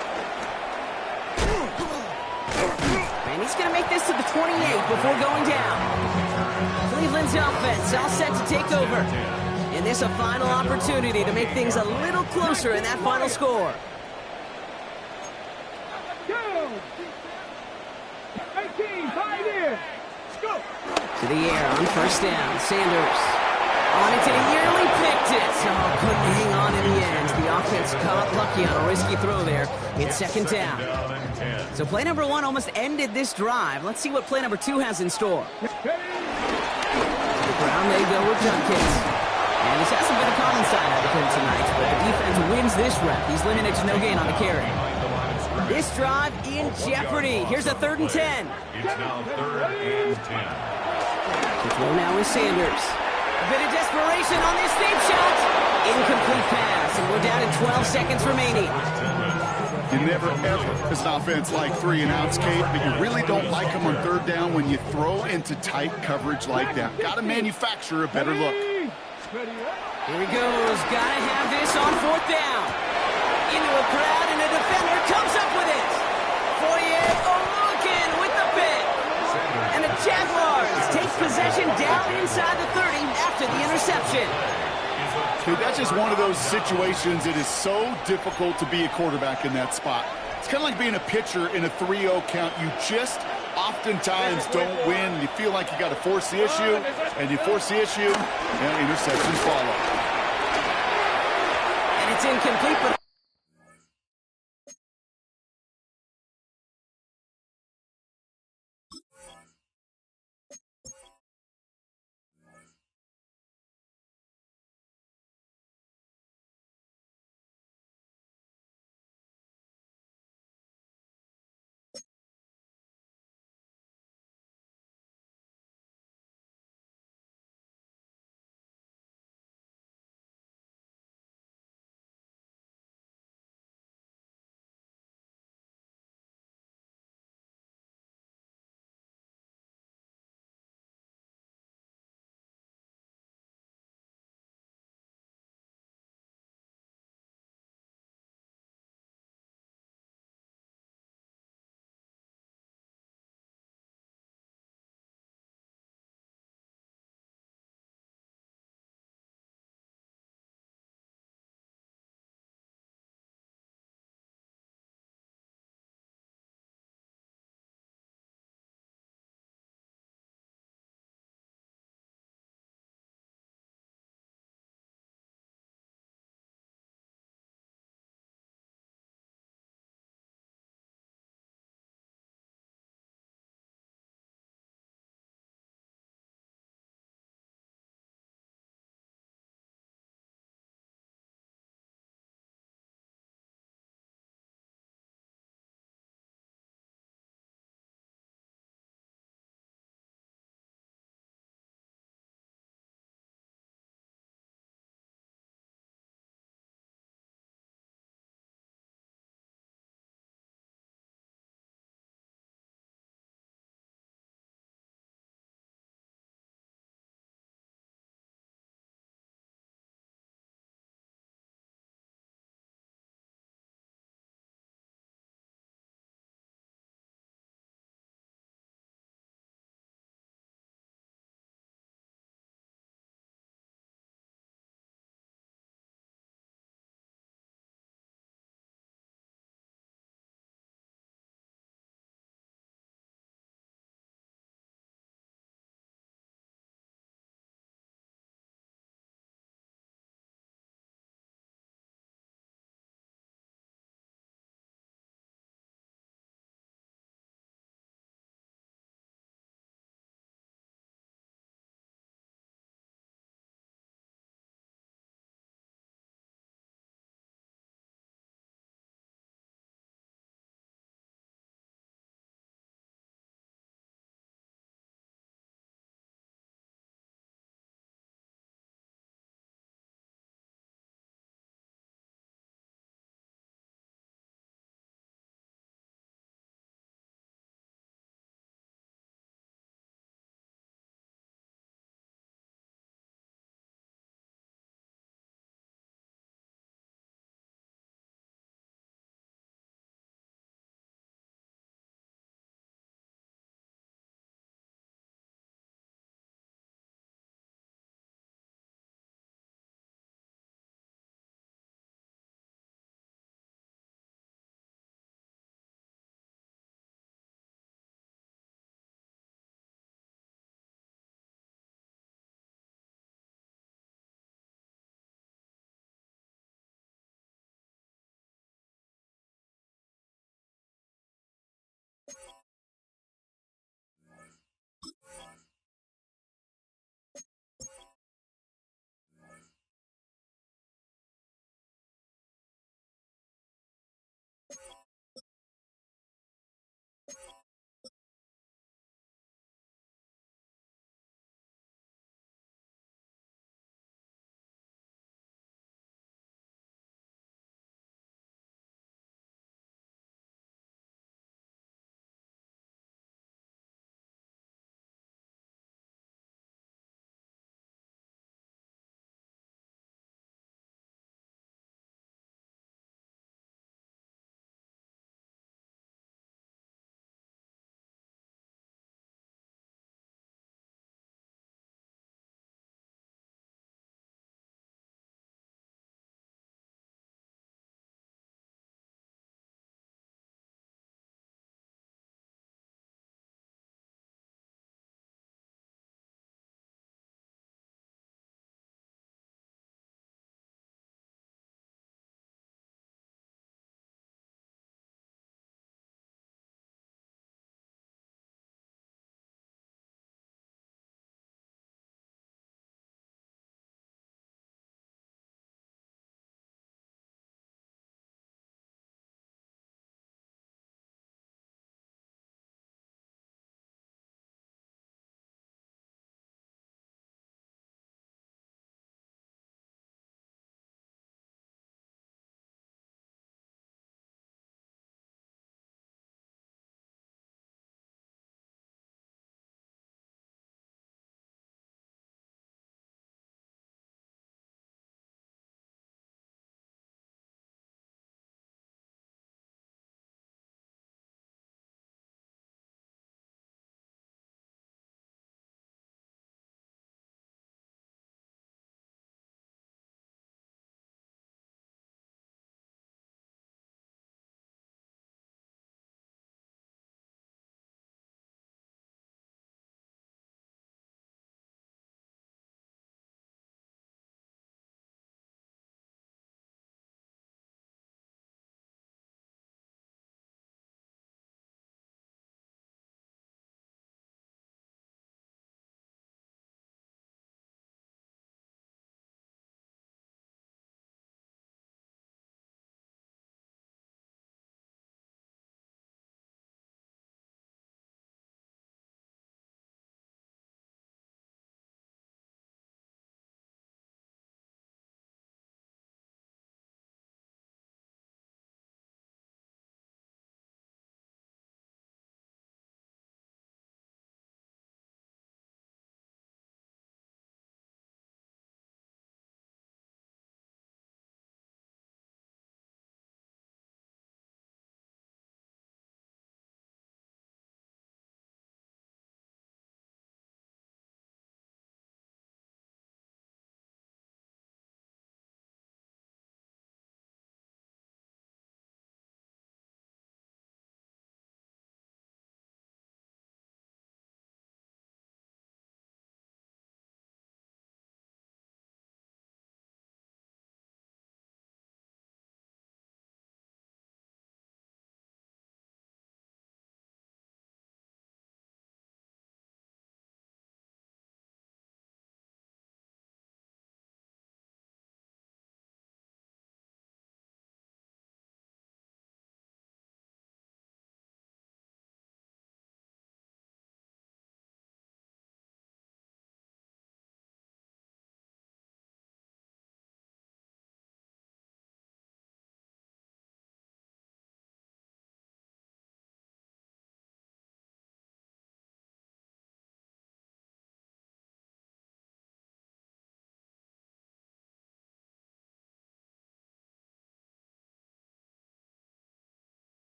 And he's going to make this to the 28 before going down. Cleveland's offense all set to take over. And this a final opportunity to make things a little closer in that final score. 18, 5 in. Let's go. To the air on 1st down. Sanders on it to the yearly picked it. Oh, couldn't hang on in the end. The offense caught lucky on a risky throw there. It's 2nd down. So play number 1 almost ended this drive. Let's see what play number 2 has in store. To the ground they go with Judkins. And this hasn't been a common side out of him tonight, but the defense wins this rep. He's limited to no gain on the carry. This drive in jeopardy. Here's a 3rd and 10. It's now 3rd and 10. The throw now is Sanders. A bit of desperation on this deep shot. Incomplete pass, and we're down to 12 seconds remaining. You never, ever, as an offense, like 3-and-outs, Kate, but you really don't like them on 3rd down when you throw into tight coverage like that. Got to manufacture a better look. Here he goes. Got to have this on 4th down. Into a crowd, and a defender comes up with it. Foye looking with the pick. And the Jaguars take possession down inside the 30 after the interception. Dude, that's just one of those situations. It is so difficult to be a quarterback in that spot. It's kind of like being a pitcher in a 3-0 count. You just oftentimes don't win. You feel like you got to force the issue, and you force the issue, and interceptions follow. And it's incomplete, but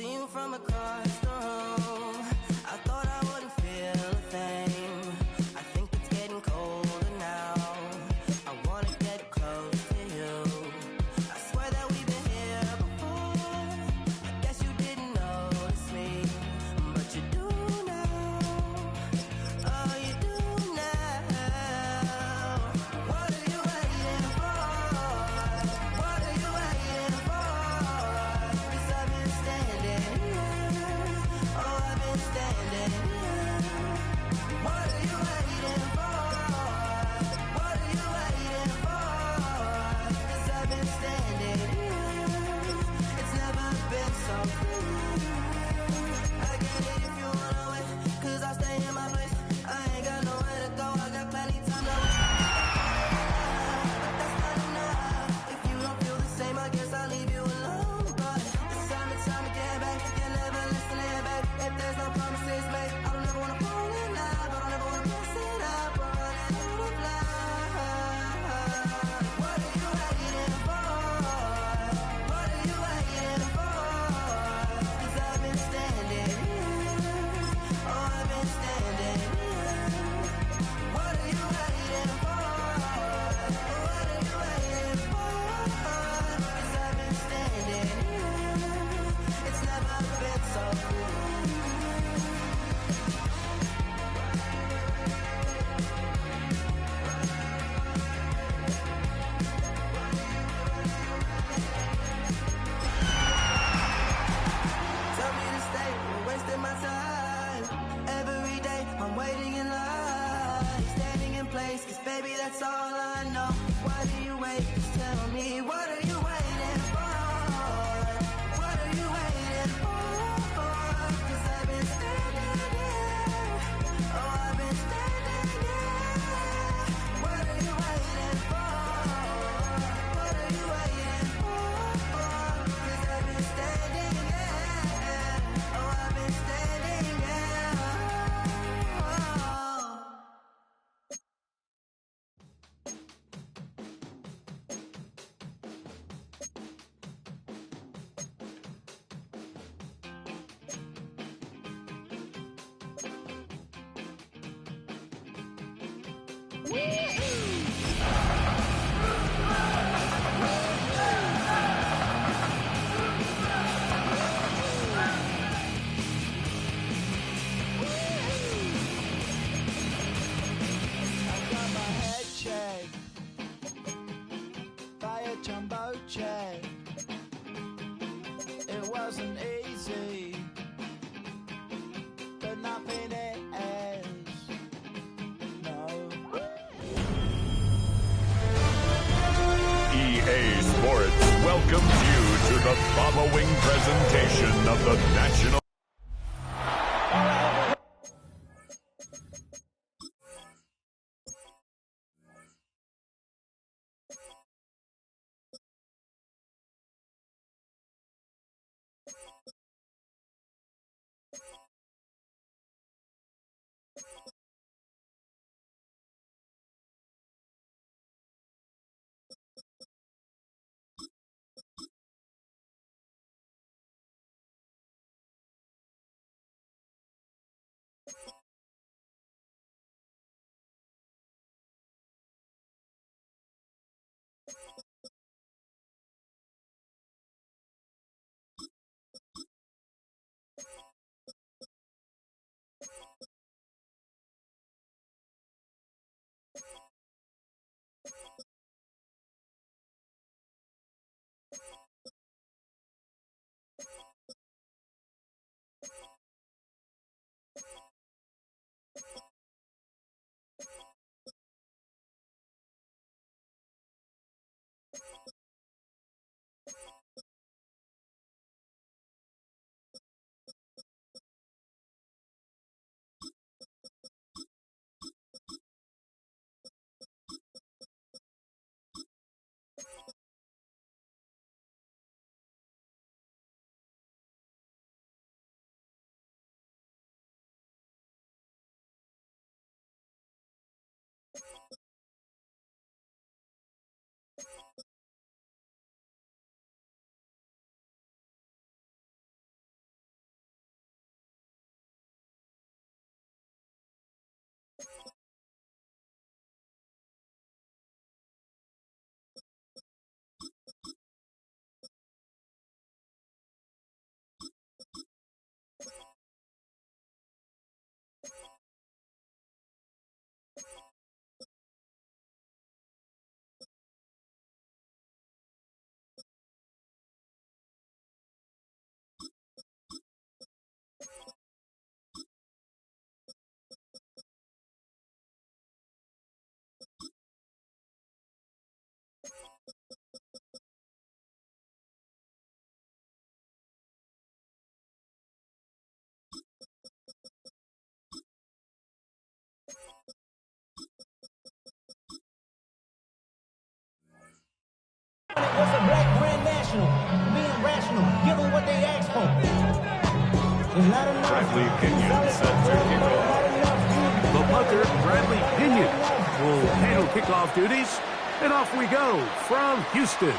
see you from across the room. I thought I wouldn't feel a thing. I think it's getting colder now. I wanna get close to you. I swear that we've been here before. I guess you didn't notice me, but you do now. Oh, you do now. What are you waiting for? What are you waiting for? 'Cause I've been standing here. Oh, I've been standing here. What are you waiting for? What are you waiting for? 'Cause I've been standing here. It's never been so clear. I get it if you wanna wait, 'cause I'll stay in my place. I ain't got nowhere to go, I got plenty time to wait. But that's not enough. If you don't feel the same, I guess I'll leave you alone. But it's time to get back. You never listen to it, babe. If there's no promises made, I don't ever wanna fall in love. I don't ever wanna mess it up. We're running out of love. What are you waiting for? What are you waiting for? 'Cause I've been standing here. Oh, I've been standing here. What are you waiting for? What are you waiting for? 'Cause I've been standing here. It's never been so clear. Tell me to stay, you're wasting my time. Every day I'm waiting in line, standing in place, 'cause baby that's all I know. Why do you wait? Just tell me, what are you waiting for? What are you waiting for? 'Cause I've been standing here. Oh, I've been standing here. What are you waiting for? What are you waiting for? 'Cause I've been standing here. Oh, I've been standing here. Oh. I got my head checked by a jumbo jet. It wasn't easy, but nothing is. No. EA Sports welcomes you to the following presentation of the National Bradley Pinion set to kick off. The punter, Bradley Pinion, will handle kickoff duties. And off we go from Houston.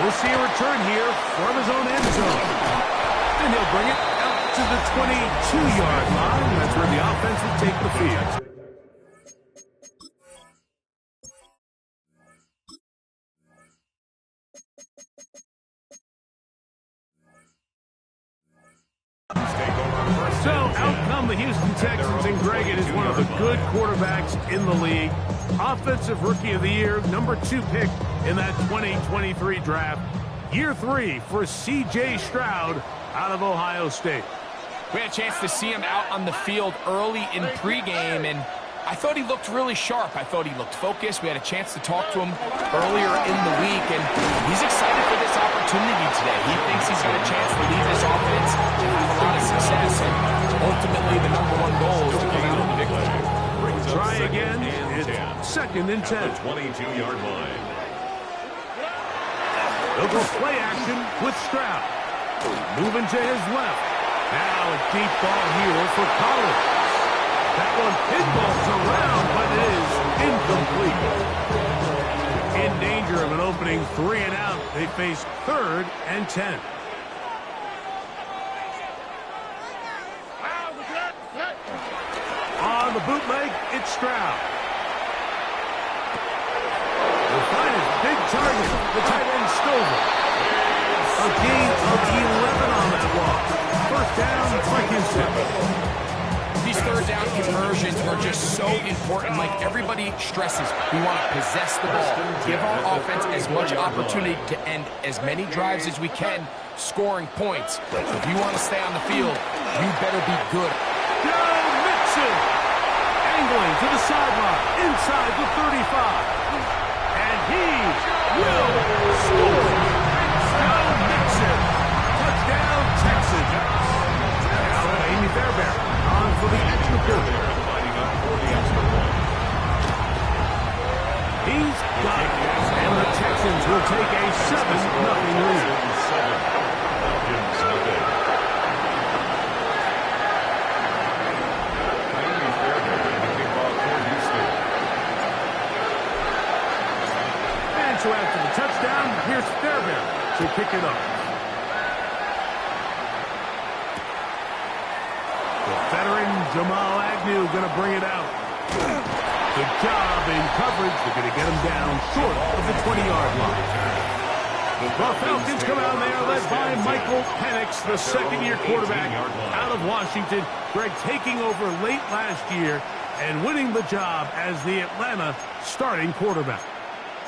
We'll see a return here from his own end zone. And he'll bring it out to the 22-yard line. That's where the offense will take the field. So out come the Houston Texans, and Greg, it is one of the good quarterbacks in the league. Offensive Rookie of the Year, #2 pick in that 2023 draft. Year 3 for C.J. Stroud out of Ohio State. We had a chance to see him out on the field early in pregame, and I thought he looked really sharp. I thought he looked focused. We had a chance to talk to him earlier in the week, and he's excited for this opportunity today. He thinks he's got a chance to lead this offense and have a lot of success, and ultimately the #1 goal is to come out with the victory. Try again. It's 2nd and 10. 22-yard line. They'll go play action with Stroud. Moving to his left. Now a deep ball here for Collins. That one pinballs around, but it is incomplete. In danger of an opening 3 and out. They face 3rd and 10. On the bootleg, it's Stroud. We'll find his big target, the tight end Stover. A gain of 11 on that walk. 1st down for Houston. These 3rd down conversions are just so important. Like everybody stresses, we want to possess the ball, give our offense as much opportunity to end as many drives as we can, scoring points. So if you want to stay on the field, you better be good. Joe Mixon, angling to the sideline, inside the 35. And he will score. Joe Mixon, touchdown Texans. Now Amy Fairbairn on for the extra point. Lining up for the extra point. He's got it. And the Texans will take a 7-0 lead. 7. Falcons nothing. Amy Fairbairn to kick off for Houston. And so after the touchdown, here's Fairbairn to kick it up. The veteran Jamal Agnew going to bring it out. Good job in coverage. They're going to get him down short of the 20-yard line. The Falcons come out there led by Michael Penix, the 2nd-year quarterback out of Washington. Greg taking over late last year and winning the job as the Atlanta starting quarterback.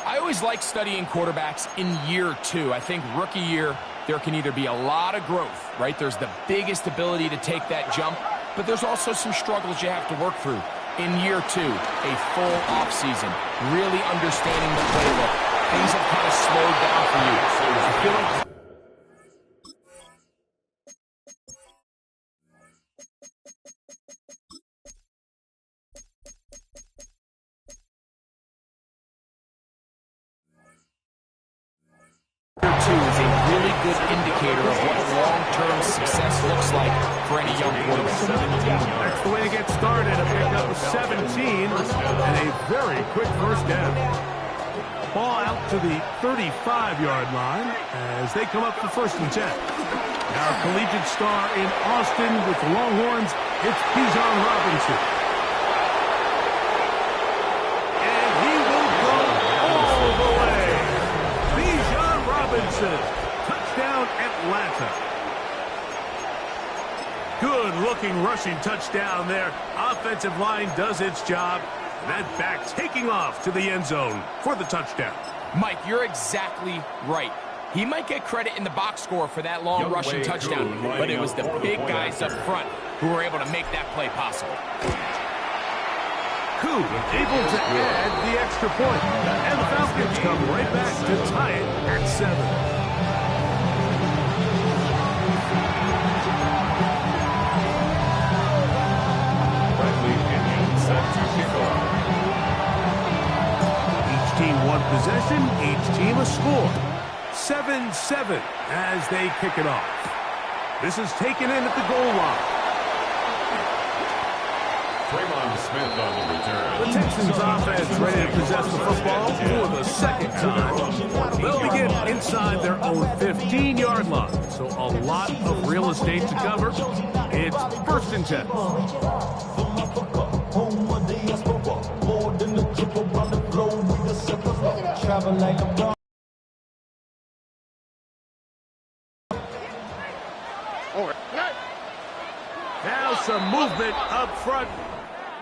I always like studying quarterbacks in year 2. I think rookie year, there can either be a lot of growth, right? There's the biggest ability to take that jump, but there's also some struggles you have to work through. In year 2, a full offseason, really understanding the playbook. Things have kind of slowed down for you. I feel like is a really good indicator of what long-term success looks like for any young quarterback. That's the way to get started. A pickup of 17 and a very quick 1st down. Ball out to the 35-yard line as they come up for 1st and 10. Our collegiate star in Austin with the Longhorns, it's Bijan Robinson. And he will go all the way. Bijan Robinson, touchdown Atlanta. Good-looking rushing touchdown there. Offensive line does its job. That back taking off to the end zone for the touchdown. Mike, you're exactly right. He might get credit in the box score for that long rushing touchdown, but it was the big guys up front who were able to make that play possible. Koo able to add the extra point. And the Falcons come right back to tie it at 7. Each team one possession, each team a score. 7-7 as they kick it off. This is taken in at the goal line. Smith on the return. The Texans offense ready to possess the football for the second time. They'll begin inside their own 15-yard line. So a lot of real estate to cover. It's 1st and 10. Now some movement up front.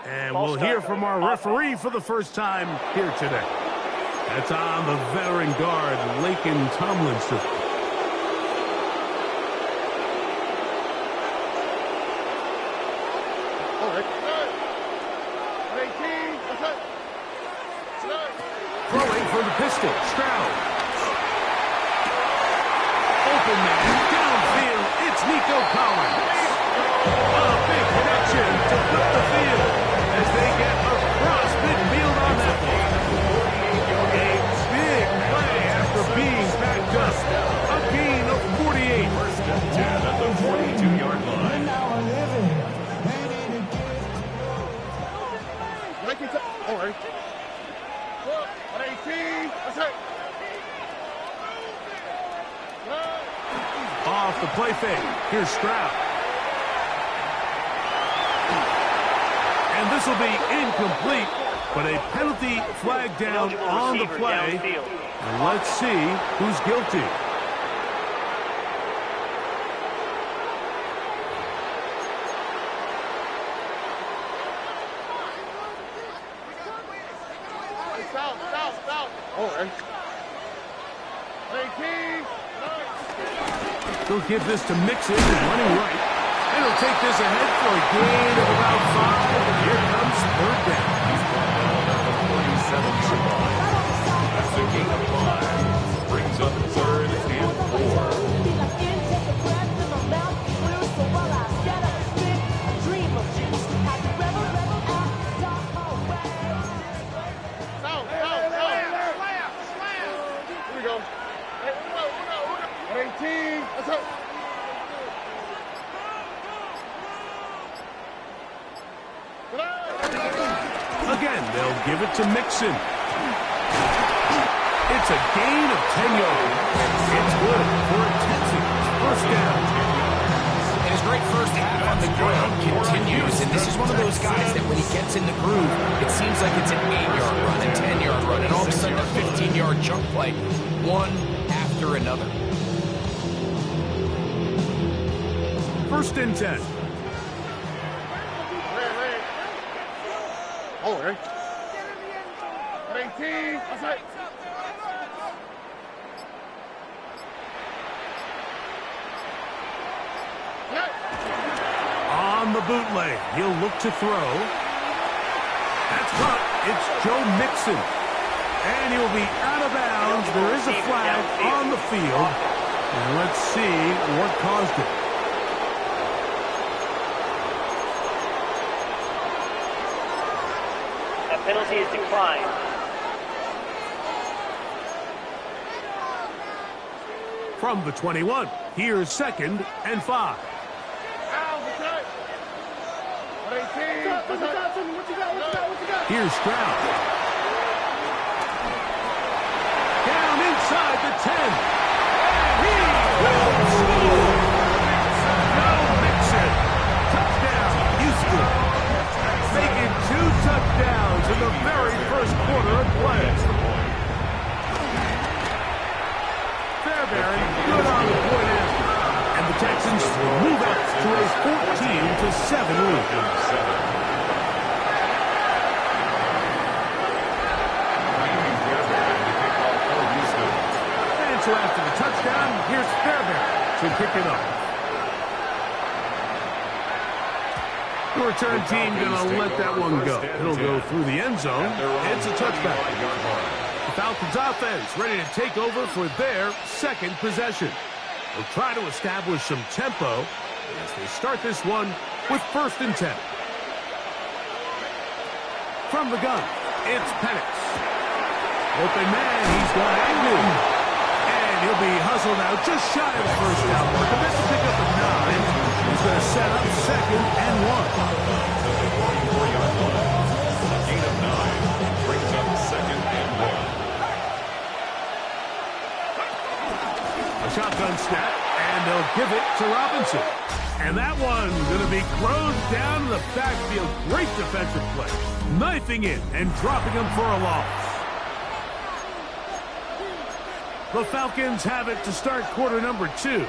And we'll hear from our referee for the first time here today. That's on the veteran guard, Lakin Tomlinson. Throwing for the pistol, Stroud. Open man, downfield, it's Nico Collins. A big connection to flip the field as they get across midfield on that one. A big play after being backed up. A gain of 48. 1st and 10 at the 42-yard line. All right. 18. Off the play fake. Here's Stroud. And this will be incomplete, but a penalty flag down on the play. And let's see who's guilty. They'll give this to Mixon, running right. And he'll take this ahead for a gain of about 5. Here comes 3rd down. He's brought down at the 47-yard line. That's a gain of 5. Brings up 3rd and 4. Here we go. 18. Let's go. Again, they'll give it to Mixon. It's a gain of 10 yards. It's good for a Texans 1st down. And his great first half on the ground continues, and this is one of those guys that when he gets in the groove, it seems like it's an 8-yard run, a 10-yard run, and all of a sudden a 15-yard jump play, one after another. 1st and 10. All right. 18. That's it. On the bootleg, he'll look to throw. That's caught. It's Joe Mixon. And he'll be out of bounds. There is a flag on the field. And let's see what caused it. That penalty is declined. From the 21, here's 2nd and 5. Here's Stroud. Down inside the 10. And he will score. Joe Mixon. Touchdown, Houston. Making 2 touchdowns in the very first quarter of play. Fairbairn good on the point after. And the Texans will move up to a 14-7 lead. So after the touchdown, here's Fairbairn to kick it off. The return team going to let that one go. It'll go through the end zone. It's a touchback. The Falcons offense ready to take over for their 2nd possession. They'll try to establish some tempo as they start this one with 1st and 10. From the gun, it's Penix. Open man, he's got Agnew. And And he'll be hustled out just shy of the first down mark. A bit to pick up a 9. He's going to set up 2nd and 1. 44-yard line. A gain of 9 brings up 2nd and 1. A shotgun snap, and they'll give it to Robinson. And that one going to be thrown down in the backfield. Great defensive play. Knifing in and dropping him for a loss. The Falcons have it to start quarter number 2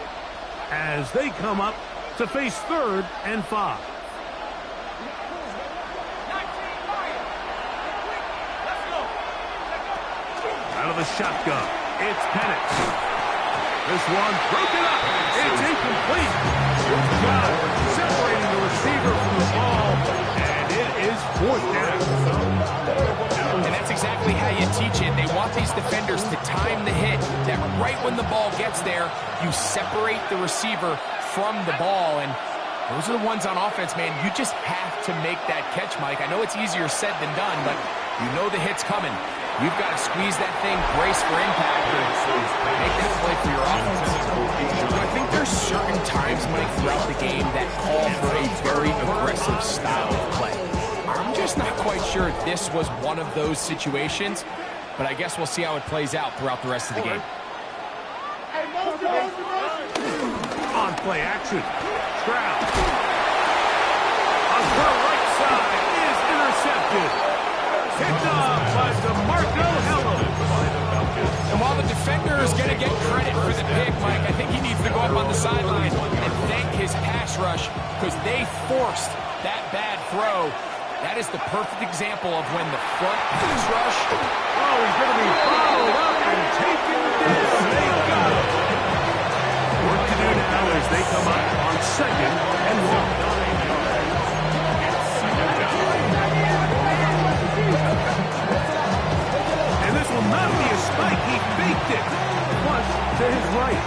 as they come up to face 3rd and 5. Out of the shotgun, it's Penix. This one broken up. It's incomplete. Good job separating the receiver from the ball, and it is 4th down. And that's exactly how you teach it. They want these defenders to time the hit, that right when the ball gets there, you separate the receiver from the ball. And those are the ones on offense, man. You just have to make that catch, Mike. I know it's easier said than done, but you know the hit's coming. You've got to squeeze that thing, brace for impact, and make that play for your offense. I think there's certain times, Mike, throughout the game that call for a very aggressive style of play. I'm just not quite sure this was one of those situations, but I guess we'll see how it plays out throughout the rest of the game. On play action, Stroud. On the right side is intercepted. Picked off by DeMarco Hellum. And while the defender is going to get credit for the pick, Mike, I think he needs to go up on the sideline and thank his pass rush because they forced that bad throw. That is the perfect example of when the front pass rush. Oh, he's going to be followed up and taken down. They got him. Work to do now as they come up on 2nd and 1. And this will not be a spike. He faked it. Plus to his right.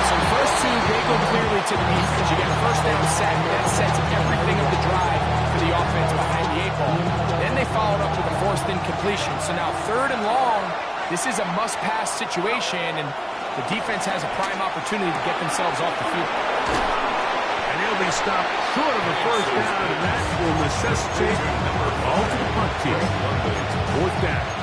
So the first 2, they go clearly to the defense. You get a first down sack. That sets everything of the drive for the offense behind the 8 ball. Then they followed up with a forced incompletion. So now 3rd and long, this is a must-pass situation, and the defense has a prime opportunity to get themselves off the field. And he'll be stopped short of a first down, and that will necessitate all to the punt team. 4th down.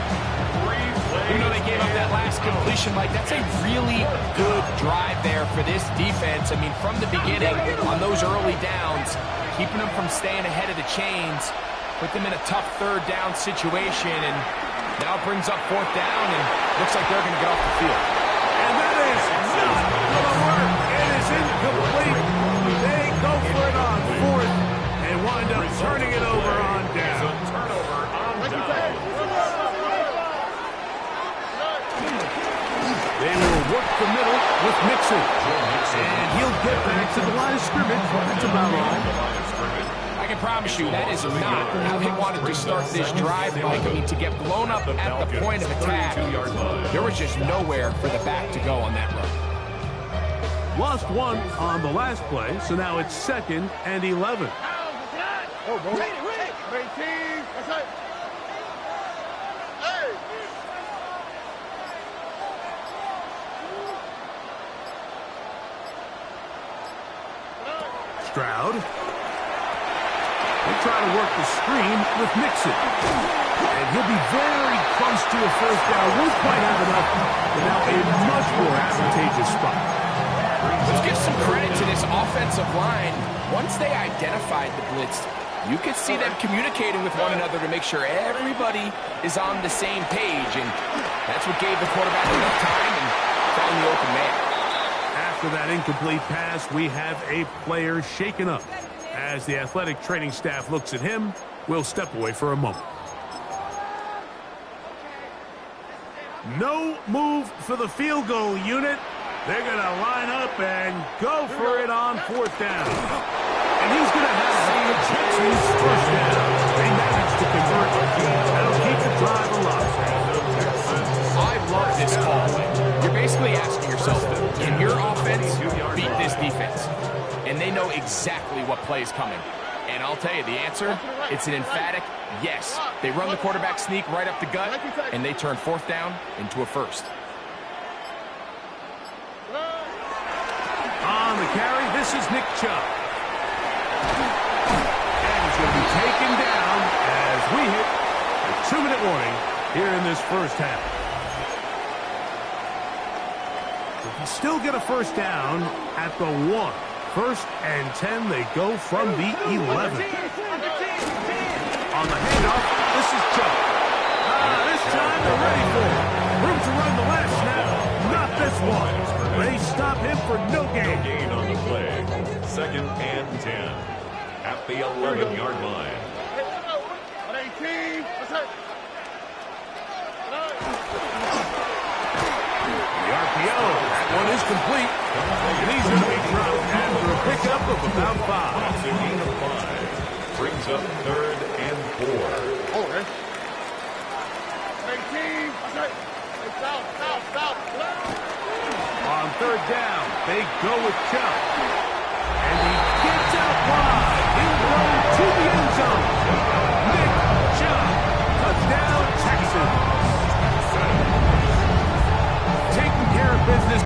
Even though they gave up that last completion, Mike, that's a really good drive there for this defense. I mean, from the beginning, on those early downs, keeping them from staying ahead of the chains, put them in a tough 3rd down situation, and now it brings up 4th down, and looks like they're going to get off the field. And that is not going to work. It is incomplete. They go for it on 4th and wind up turning it over on down. Turnover on down. They will work the middle with Mixon. And he'll get back to the line of scrimmage. That's about all. I can promise you that is not how they wanted to start this drive, Mike. I mean, to get blown up at the point of attack, there was just nowhere for the back to go on that run. Lost 1 on the last play, so now it's 2nd and 11. Oh, bro. Great team. That's right. Stroud. They try to work the screen with Mixon. And he'll be very close to a first down. Won't quite have enough, but now a much more advantageous spot. Let's give some credit to this offensive line. Once they identified the blitz, you could see them communicating with one another to make sure everybody is on the same page. And that's what gave the quarterback enough time and found the open man. After that incomplete pass, we have a player shaken up. As the athletic training staff looks at him, we'll step away for a moment. No move for the field goal unit. They're going to line up and go for it on 4th down. And he's going to have the Texans first down. They managed to convert. That'll keep the drive alive. I love this call. You're basically asking yourself, can your offense beat this defense? And they know exactly what play is coming. And I'll tell you the answer, it's an emphatic yes. They run the quarterback sneak right up the gut, and they turn 4th down into a first. on the carry. This is Nick Chubb. And he's going to be taken down as we hit a 2-minute warning here in this first half. We can still get a first down at the 1. 1st and 10, they go from the 11. On the handoff, this is Chubb. This time they're ready for it. Room to run the last snap. Not this one. They stop him for no gain. No gain on the play. 2nd and 10 at the 11-yard line. The RPO, that one is complete. And he's going to be dropped after a pickup of about 5. That's a gain of 5. Brings up 3rd and 4. On 3rd down, they go with Chubb. And he gets out wide. He'll go to the end zone. Nick Chubb. Touchdown, Texans. Taking care of business.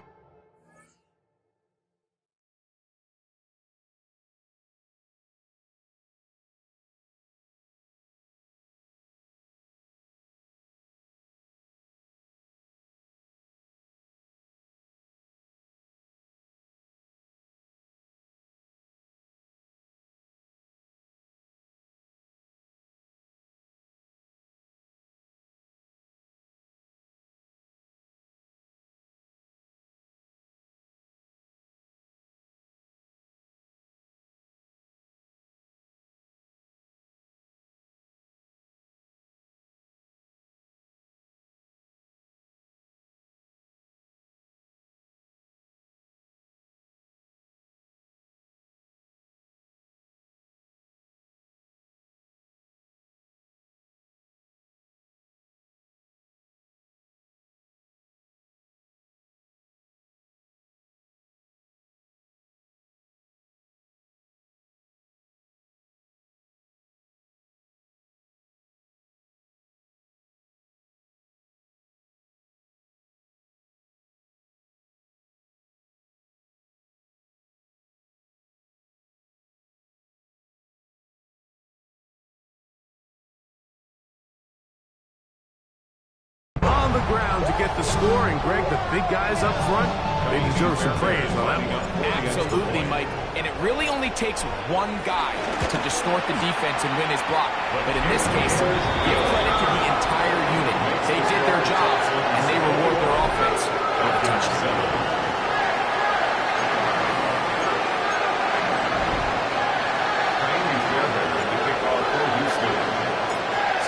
On the ground to get the score, and Greg, the big guys up front, they deserve some praise on that one. Absolutely, Mike. And it really only takes one guy to distort the defense and win his block. But in this case, give credit to the entire unit. They did their job, and they reward their offense with a touchdown.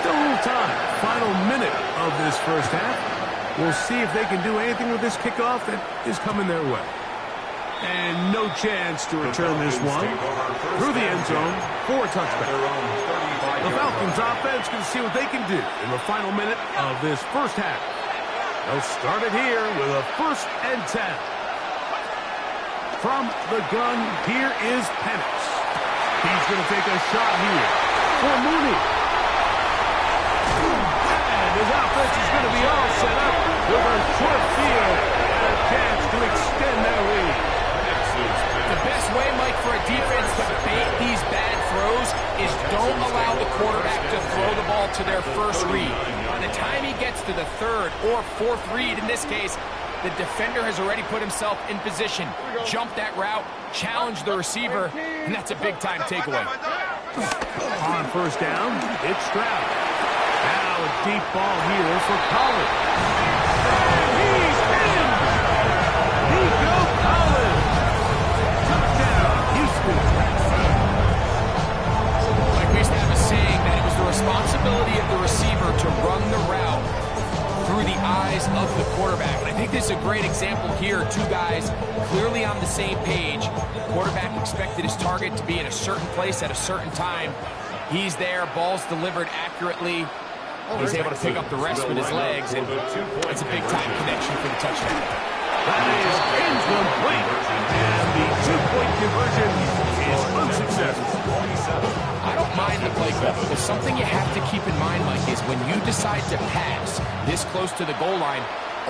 Still a little time. Final minute of this first half. We'll see if they can do anything with this kickoff that is coming their way. And no chance to return this one through the end zone for a touchback. The Falcons offense can see what they can do in the final minute of this first half. They'll start it here with a 1st and 10. From the gun, here is Penix. He's going to take a shot here for Mooney. And his offense is going to be all set up with a short field and a chance to extend their lead. The best way, Mike, for a defense to bait these bad throws is don't allow the quarterback to throw the ball to their first read. By the time he gets to the 3rd or 4th read, in this case, the defender has already put himself in position, jump that route, challenge the receiver, and that's a big-time takeaway. On 1st down, it's Stroud. Now a deep ball here for Collins. And he's in! Nico Collins! Touchdown, Houston. Like we used to have a saying that it was the responsibility of the receiver to run the route through the eyes of the quarterback. And I think this is a great example here. Two guys clearly on the same page. Quarterback expected his target to be in a certain place at a certain time. He's there, ball's delivered accurately. He's able to pick up the rest with his legs, and it's a big-time connection for the touchdown. That is incomplete, and the 2-point conversion is unsuccessful. I don't mind the play call, but something you have to keep in mind, Mike, is when you decide to pass this close to the goal line,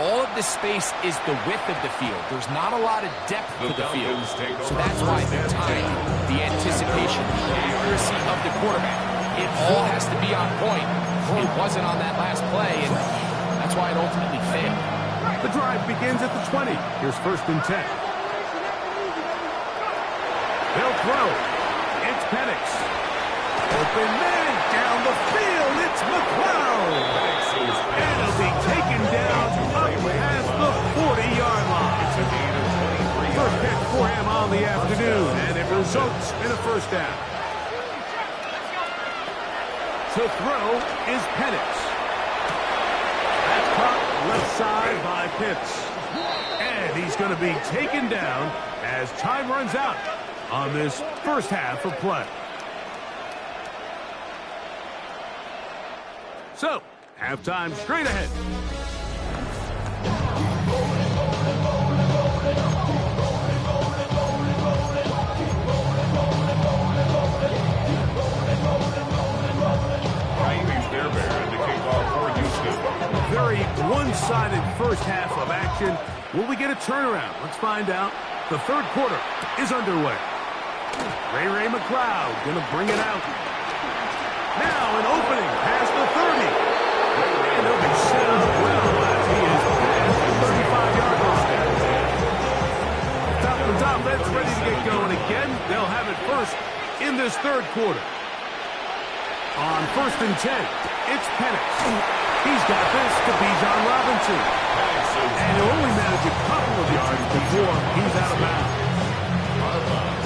All of this space is the width of the field. There's not a lot of depth to the field. So that's why the timing, the anticipation, the accuracy of the quarterback, it all has to be on point. It wasn't on that last play, and that's why it ultimately failed. The drive begins at the 20. Here's 1st and 10. They'll throw. It's Penix. Open man down the field. It's McLeod. And it'll be taken down up past the 40-yard line. First catch for him on the afternoon, and it results in a 1st down. To throw is Penix. That's caught left side by Pitts. And he's going to be taken down as time runs out on this 1st half of play. So, halftime straight ahead. Very one-sided 1st half of action. Will we get a turnaround? Let's find out. The 3rd quarter is underway. Ray McLeod going to bring it out. Now an opening past the 30. And he'll be set up well as he is past the 35-yard line. Top offense ready to get going again. They'll have it first in this 3rd quarter. On 1st and 10, it's Penix. He's got this to Bijan Robinson. And he'll only manage a couple of yards before he's out of bounds.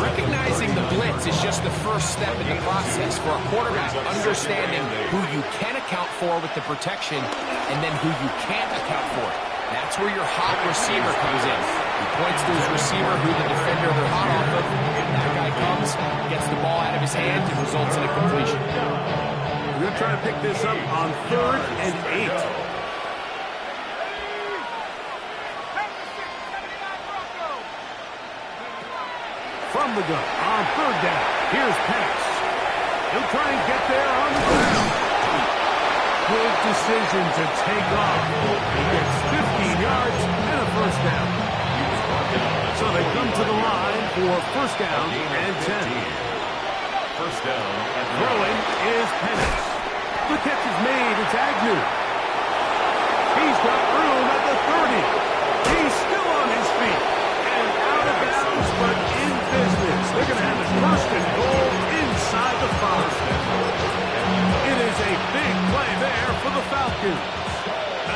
Recognizing the blitz is just the first step in the process for a quarterback, understanding who you can account for with the protection and then who you can't account for. That's where your hot receiver comes in. He points to his receiver who the defender they're hot off of. That guy comes, gets the ball out of his hand, and results in a completion. We're going to try to pick this up on 3rd and 8. From the gun on 3rd down. Here's Penix. He'll try and get there on the ground. Good decision to take off. He gets 15 yards and a 1st down. So they come to the line for 1st down and 10. 1st down. Throwing is Penix. The catch is made. It's Agnew. He's got room at the 30. He's still on his feet. And out of bounds, but in business. They're going to have it 1st and goal inside the 5. It is a big play there for the Falcons.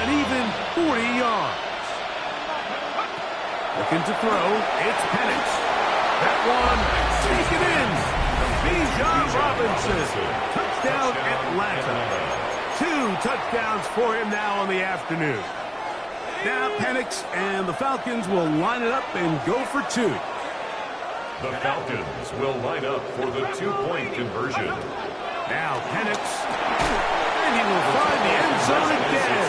An even 40 yards. Looking to throw. It's Penix. That one taken in. Bijan Robinson. Touchdown Atlanta. 2 touchdowns for him now on the afternoon. Now Penix and the Falcons will line it up and go for 2. The Falcons will line up for the 2-point conversion. Now Penix, and he will find the end zone again.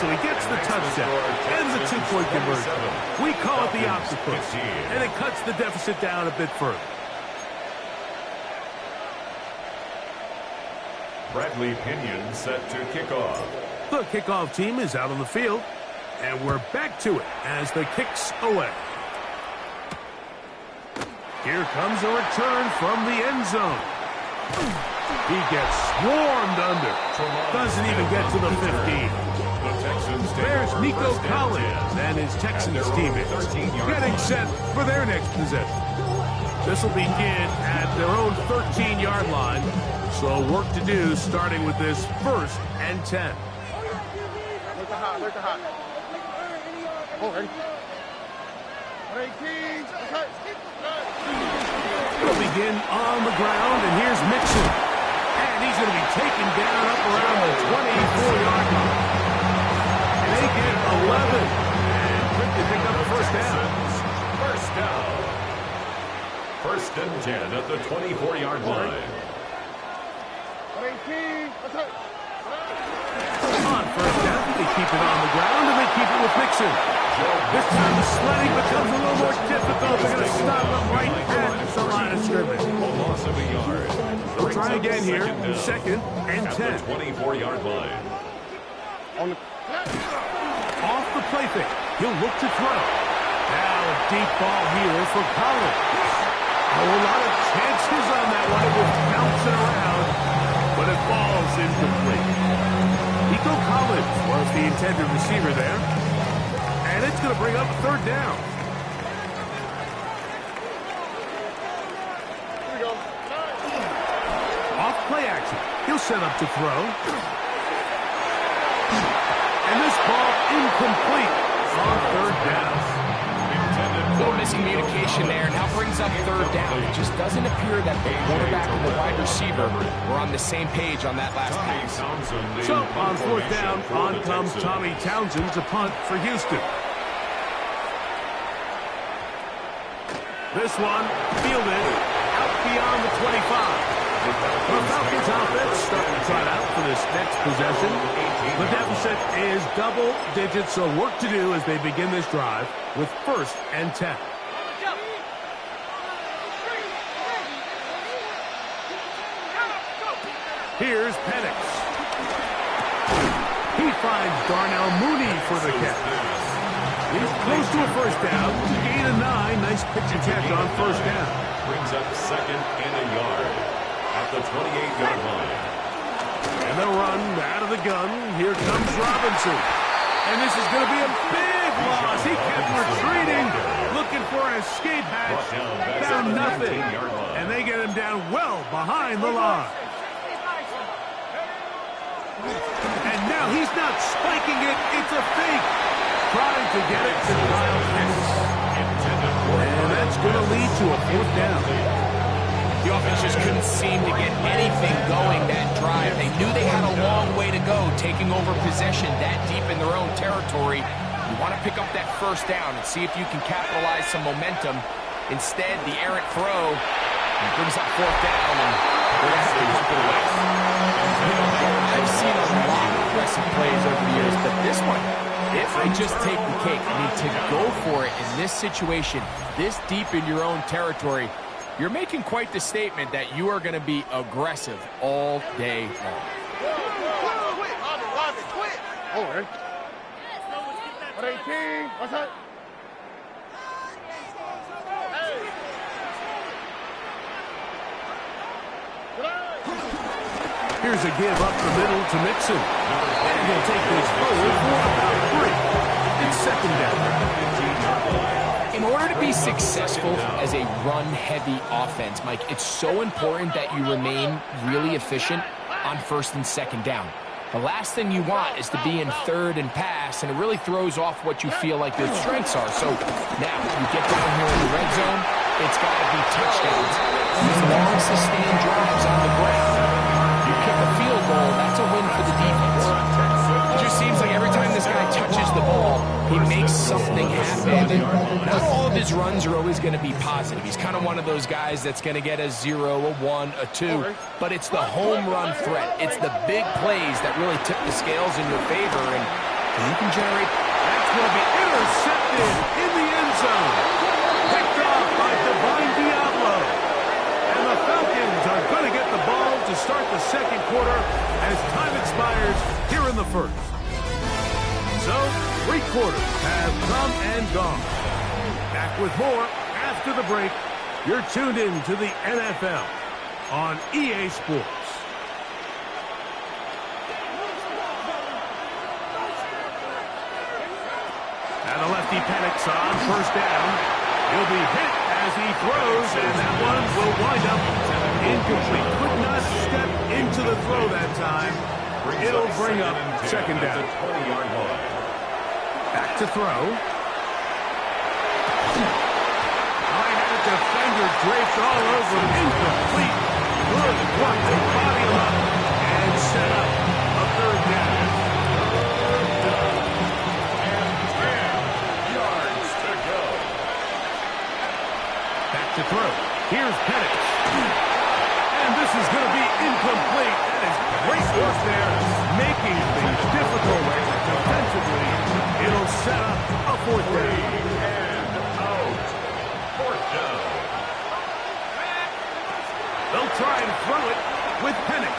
So he gets the touchdown and the 2-point conversion. We call it the octopus, and it cuts the deficit down a bit further. Bradley Pinion set to kick off. The kickoff team is out on the field, and we're back to it as the kicks away. Here comes a return from the end zone. He gets swarmed under. Doesn't even get to the 15. There's Nico Collins and his Texans teammates getting set for their next possession. This will begin at their own 13-yard line. So work to do starting with this 1st and 10. We'll begin on the ground, and here's Mixon. And he's going to be taken down up around the 24-yard line. And they get 11. And quick to pick up the 1st down. 1st down. 1st and 10 at the 24-yard line. On 1st down, they keep it on the ground, and they keep it with Mixon. This time the sledding becomes a little more difficult. They're going to stop him right at the line of scrimmage. Loss of a yard. They'll try again here. 2nd and 10. At the 24-yard line. off the play fake. He'll look to throw. Now a deep ball here for Collins. Oh, a lot of chances on that one. It was bouncing around, but it falls incomplete. Nico Collins was the intended receiver there. And it's going to bring up a third down. Off play action. He'll set up to throw. And this ball incomplete on third down. A little miscommunication there, now brings up third down. It just doesn't appear that the quarterback and the wide receiver were on the same page on that last pass. So on fourth down, on comes Tommy Townsend to punt for Houston. This one fielded out beyond the 25. The Falcons offense starting to trot out for this next possession. The deficit is double digits, so work to do as they begin this drive with 1st and 10. Here's Penix. He finds Darnell Mooney for the catch. He's close to a first down. Gain of 9. Nice pitch and catch on first down. Brings up 2nd and a yard at the 28-yard line. And they'll run out of the gun. Here comes Robinson. And this is going to be a big loss. He kept retreating, looking for an escape hatch. Found nothing. And they get him down well behind the line. And now he's not spiking it. It's a fake. Trying to get it to Kyle Pitts. And that's going to lead to a fourth down. The offense just couldn't seem to get anything going that drive. They knew they had a long way to go, taking over possession that deep in their own territory. You want to pick up that first down and see if you can capitalize some momentum. Instead, the errant throw brings up fourth down, and they're going to have to pump it away. I've seen a lot of aggressive plays over the years, but this one, if I just take the cake, I mean, to go for it in this situation, this deep in your own territory, you're making quite the statement that you are going to be aggressive all day long. Over. 18. What's up? Here's a give up the middle to Mixon. And he'll take this forward for about 3. It's 2nd down. In order to be successful as a run-heavy offense, Mike, it's so important that you remain really efficient on 1st and 2nd down. The last thing you want is to be in 3rd and pass, and it really throws off what you feel like your strengths are. So now, you get down here in the red zone, it's got to be touchdowns. These long, sustained drives on the ground. You kick a field goal, that's a win for the defense. It just seems like every time this guy touches the ball, he makes something happen. And not all of his runs are always going to be positive. He's kind of one of those guys that's going to get a 0, a 1, a 2. But it's the home run threat. It's the big plays that really tip the scales in your favor. And you can generate. That's going to be intercepted in the end zone. Picked off by Divine Diablo. And the Falcons are going to get the ball to start the 2nd quarter as time expires here in the 1st. So, 3 quarters have come and gone. Back with more after the break. You're tuned in to the NFL on EA Sports. And the lefty Penix on 1st down. He'll be hit as he throws, and that one will wind up incomplete. Could not step into the throw that time. It'll bring up 2nd down. Back to throw. I had a defender draped all over him. Incomplete. Good work to body him up and set up a 3rd down. And 10 yards to go. Back to throw. Here's Penix. And this is going to be incomplete. That is great work there, making things difficult defensively. It'll set up a 4th down. And out. 4th down. They'll try and throw it with Penix.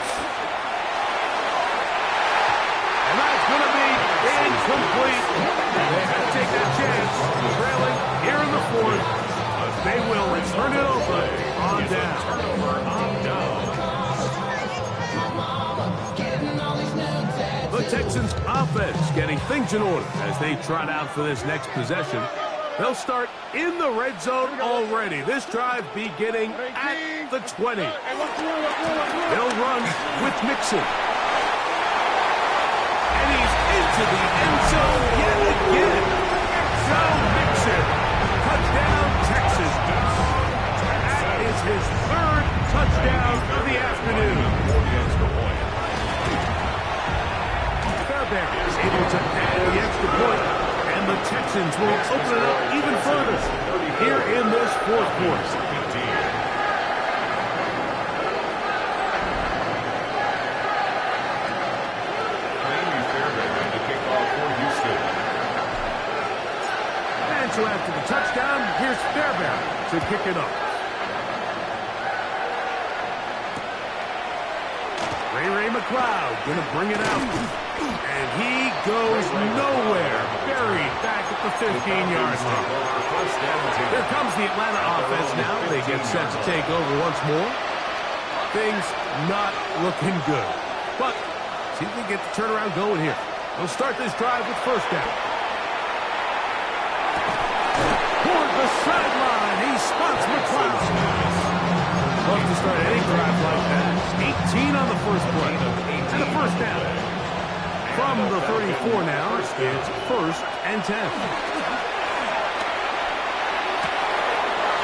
And that's going to be Complete. They had to take that chance. Trailing here in the fourth. But they will return it over on down. The Texans offense getting things in order as they trot out for this next possession. They'll start in the red zone already. This drive beginning at the 20. They'll run with Mixon. And he's into the end zone yet again. So Mixon, touchdown Texas. That is his third touchdown of the afternoon. Fairbairn is able to add the extra point, and the Texans will open it up even further here in this fourth quarter. So after the touchdown, here's Fairbairn to kick it off. Ray McLeod gonna bring it out. And he goes nowhere. Buried back at the 15-yard line. Here comes the Atlanta offense now. They get set to take over once more. Things not looking good. But see if they get the turnaround going here. They'll start this drive with first down. Toward the sideline, he spots McLeod. Love to start any drive like that. 18 on the first play. And a first down. From the 34 now, it's first and 10.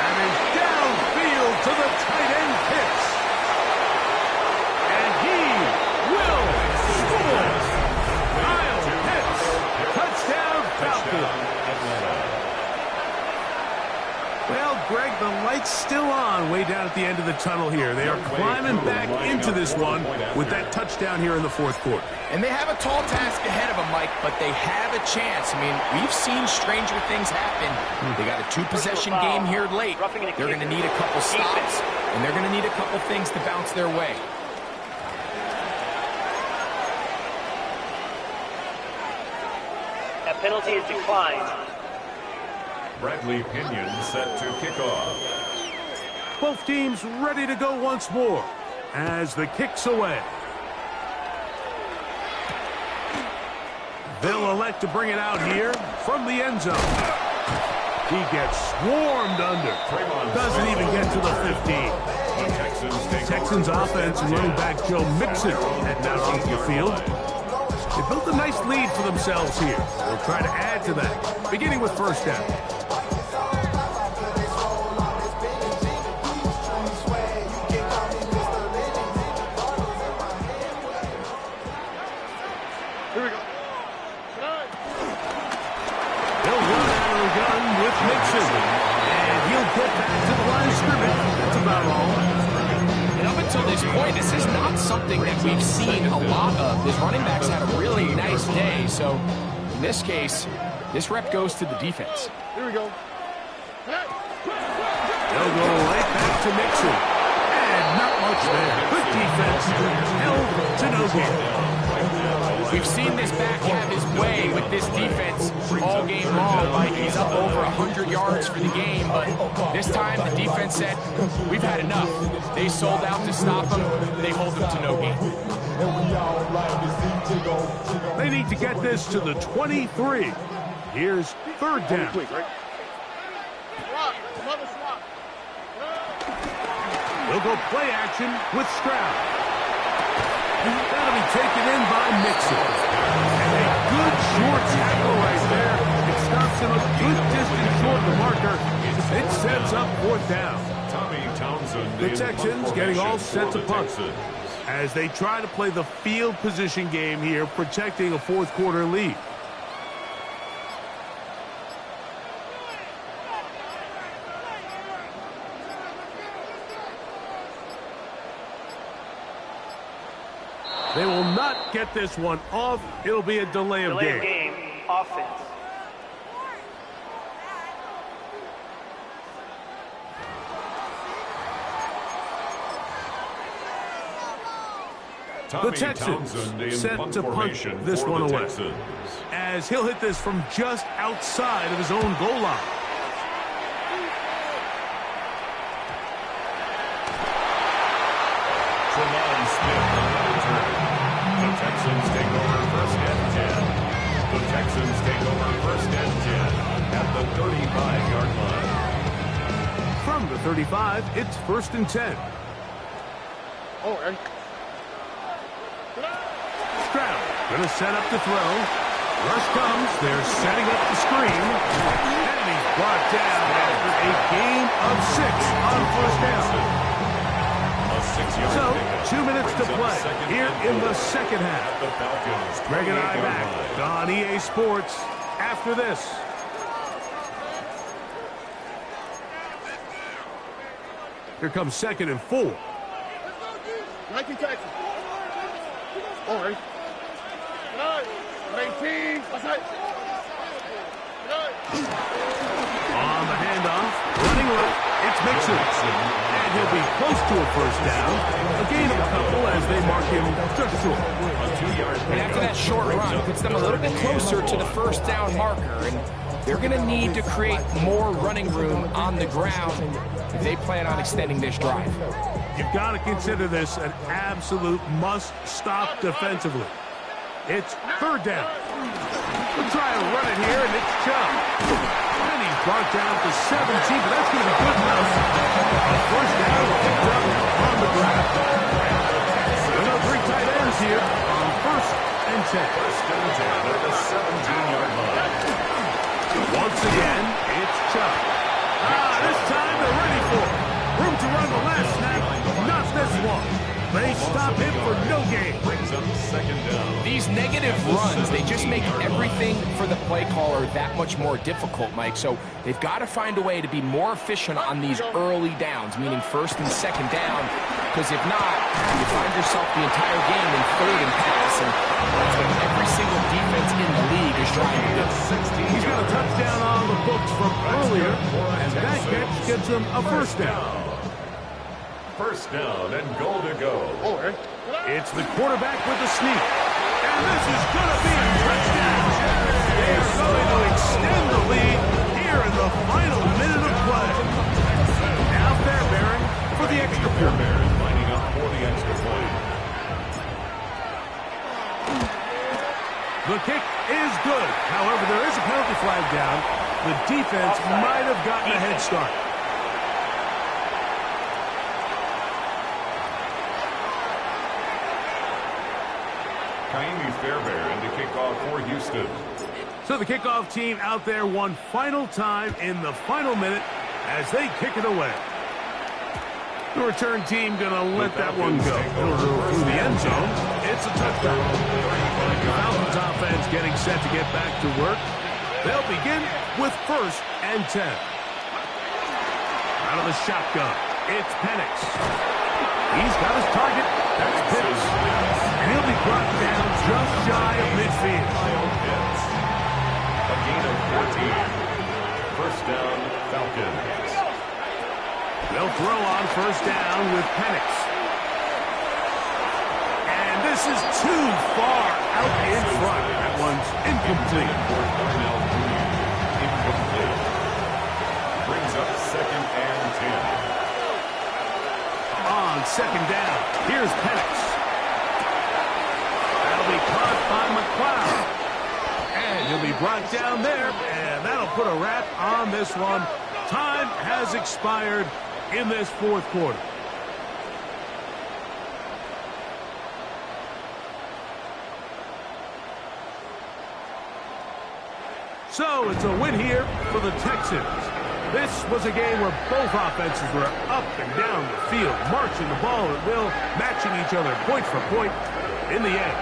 And he's downfield to the tight end Pitts. And he will score. Kyle Pitts. Touchdown Falcons. Well, Greg, the light's still on way down at the end of the tunnel here. They are climbing back into this one with that touchdown here in the fourth quarter. And they have a tall task ahead of them, Mike, but they have a chance. I mean, we've seen stranger things happen. They got a two-possession game here late. They're going to need a couple stops, and they're going to need a couple things to bounce their way. That penalty is declined. Bradley Pinion set to kick off. Both teams ready to go once more as the kick's away. They'll elect to bring it out here from the end zone. He gets swarmed under. Doesn't even get to the 15. Texans offense and running back Joe Mixon heading out onto the field. They built a nice lead for themselves here. They'll try to add to that, beginning with first down. Here we go. They'll run out of the gun with Mixon. And he'll get back to the line of scrimmage. That's about all. And up until this point, this is not something that we've seen a lot of. His running backs had a really nice day. So in this case, this rep goes to the defense. Here we go. They'll go right back to Mixon. And not much there. Good defense. Held to no gain. We've seen this back have his way with this defense all game long. Like, he's up over 100 yards for the game, but this time the defense said, we've had enough. They sold out to stop him. They hold him to no gain. They need to get this to the 23. Here's third down. They'll go play action with Stroud. That'll be taken in by Mixon. And a good short tackle right there. It stops him a good distance short of the marker. It sets up fourth down. The Texans getting all set to punt as they try to play the field position game here, protecting a fourth quarter lead. They will not get this one off. It'll be a delay of game. Delay of game, offense. The Texans set to punt this one away, as he'll hit this from just outside of his own goal line. The Texans take over first and 10. The Texans take over first and 10 at the 35-yard line. From the 35, it's first and 10. Stroud gonna set up to throw. Rush comes. They're setting up the screen. And he's brought down after a gain of 6 on first down. So, 2 minutes to play here in the second half. Greg and I back on EA Sports after this. Here comes second and 4. Nike Texas. All right. 18. On the handoff, running right, it's Mixon. And he'll be close to a first down. A gain of a couple as they mark him just short. And after that short run, puts them a little bit closer to the first down marker. And they're going to need to create more running room on the ground if they plan on extending this drive. You've got to consider this an absolute must-stop defensively. It's third down. We'll try and run it here, and it's Chubb. And he's brought down to 17, but that's going to be good enough. First down, picked up on the ground. We've got 3 tight ends here on first and 10. First and 10 at the 17-yard line. Once again, it's Chubb. This time they're ready for it. Room to run the last snap, not this one. They stop him for no gain. Brings up second down. These negative runs, they just make everything for the play caller that much more difficult, Mike. So they've got to find a way to be more efficient on these early downs, meaning first and second down. Because if not, you find yourself the entire game in third and pass, and that's what every single defense in the league is trying to do. He's got a touchdown on the books from earlier, and that catch gets him a first down. First down and goal to go. It's the quarterback with the sneak. And this is going to be a touchdown. They are going to extend the lead here in the final minute of play. Now Fairbairn for the extra point. Fairbairn lining up for the extra point. The kick is good. However, there is a penalty flag down. The defense might have gotten a head start. Fairbairn to kick off for Houston. So the kickoff team out there one final time in the final minute as they kick it away. The return team going to let that one go. It'll go through the end zone. It's a touchdown. Falcons offense getting set to get back to work. They'll begin with first and 10. Out of the shotgun, it's Penix. He's got his target. That's Pitts. And he'll be brought down just shy of midfield. A gain of 14. First down, Falcons. They'll throw on first down with Penix. And this is too far out in front. That one's incomplete. Incomplete. Brings up second and 10. On second down, here's Penix. That'll be caught by McLeod. And he'll be brought down there, and that'll put a wrap on this one. Time has expired in this fourth quarter. So it's a win here for the Texans. This was a game where both offenses were up and down the field, marching the ball at will, matching each other point for point. In the end,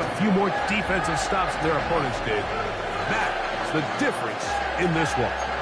a few more defensive stops than their opponents did. That is the difference in this one.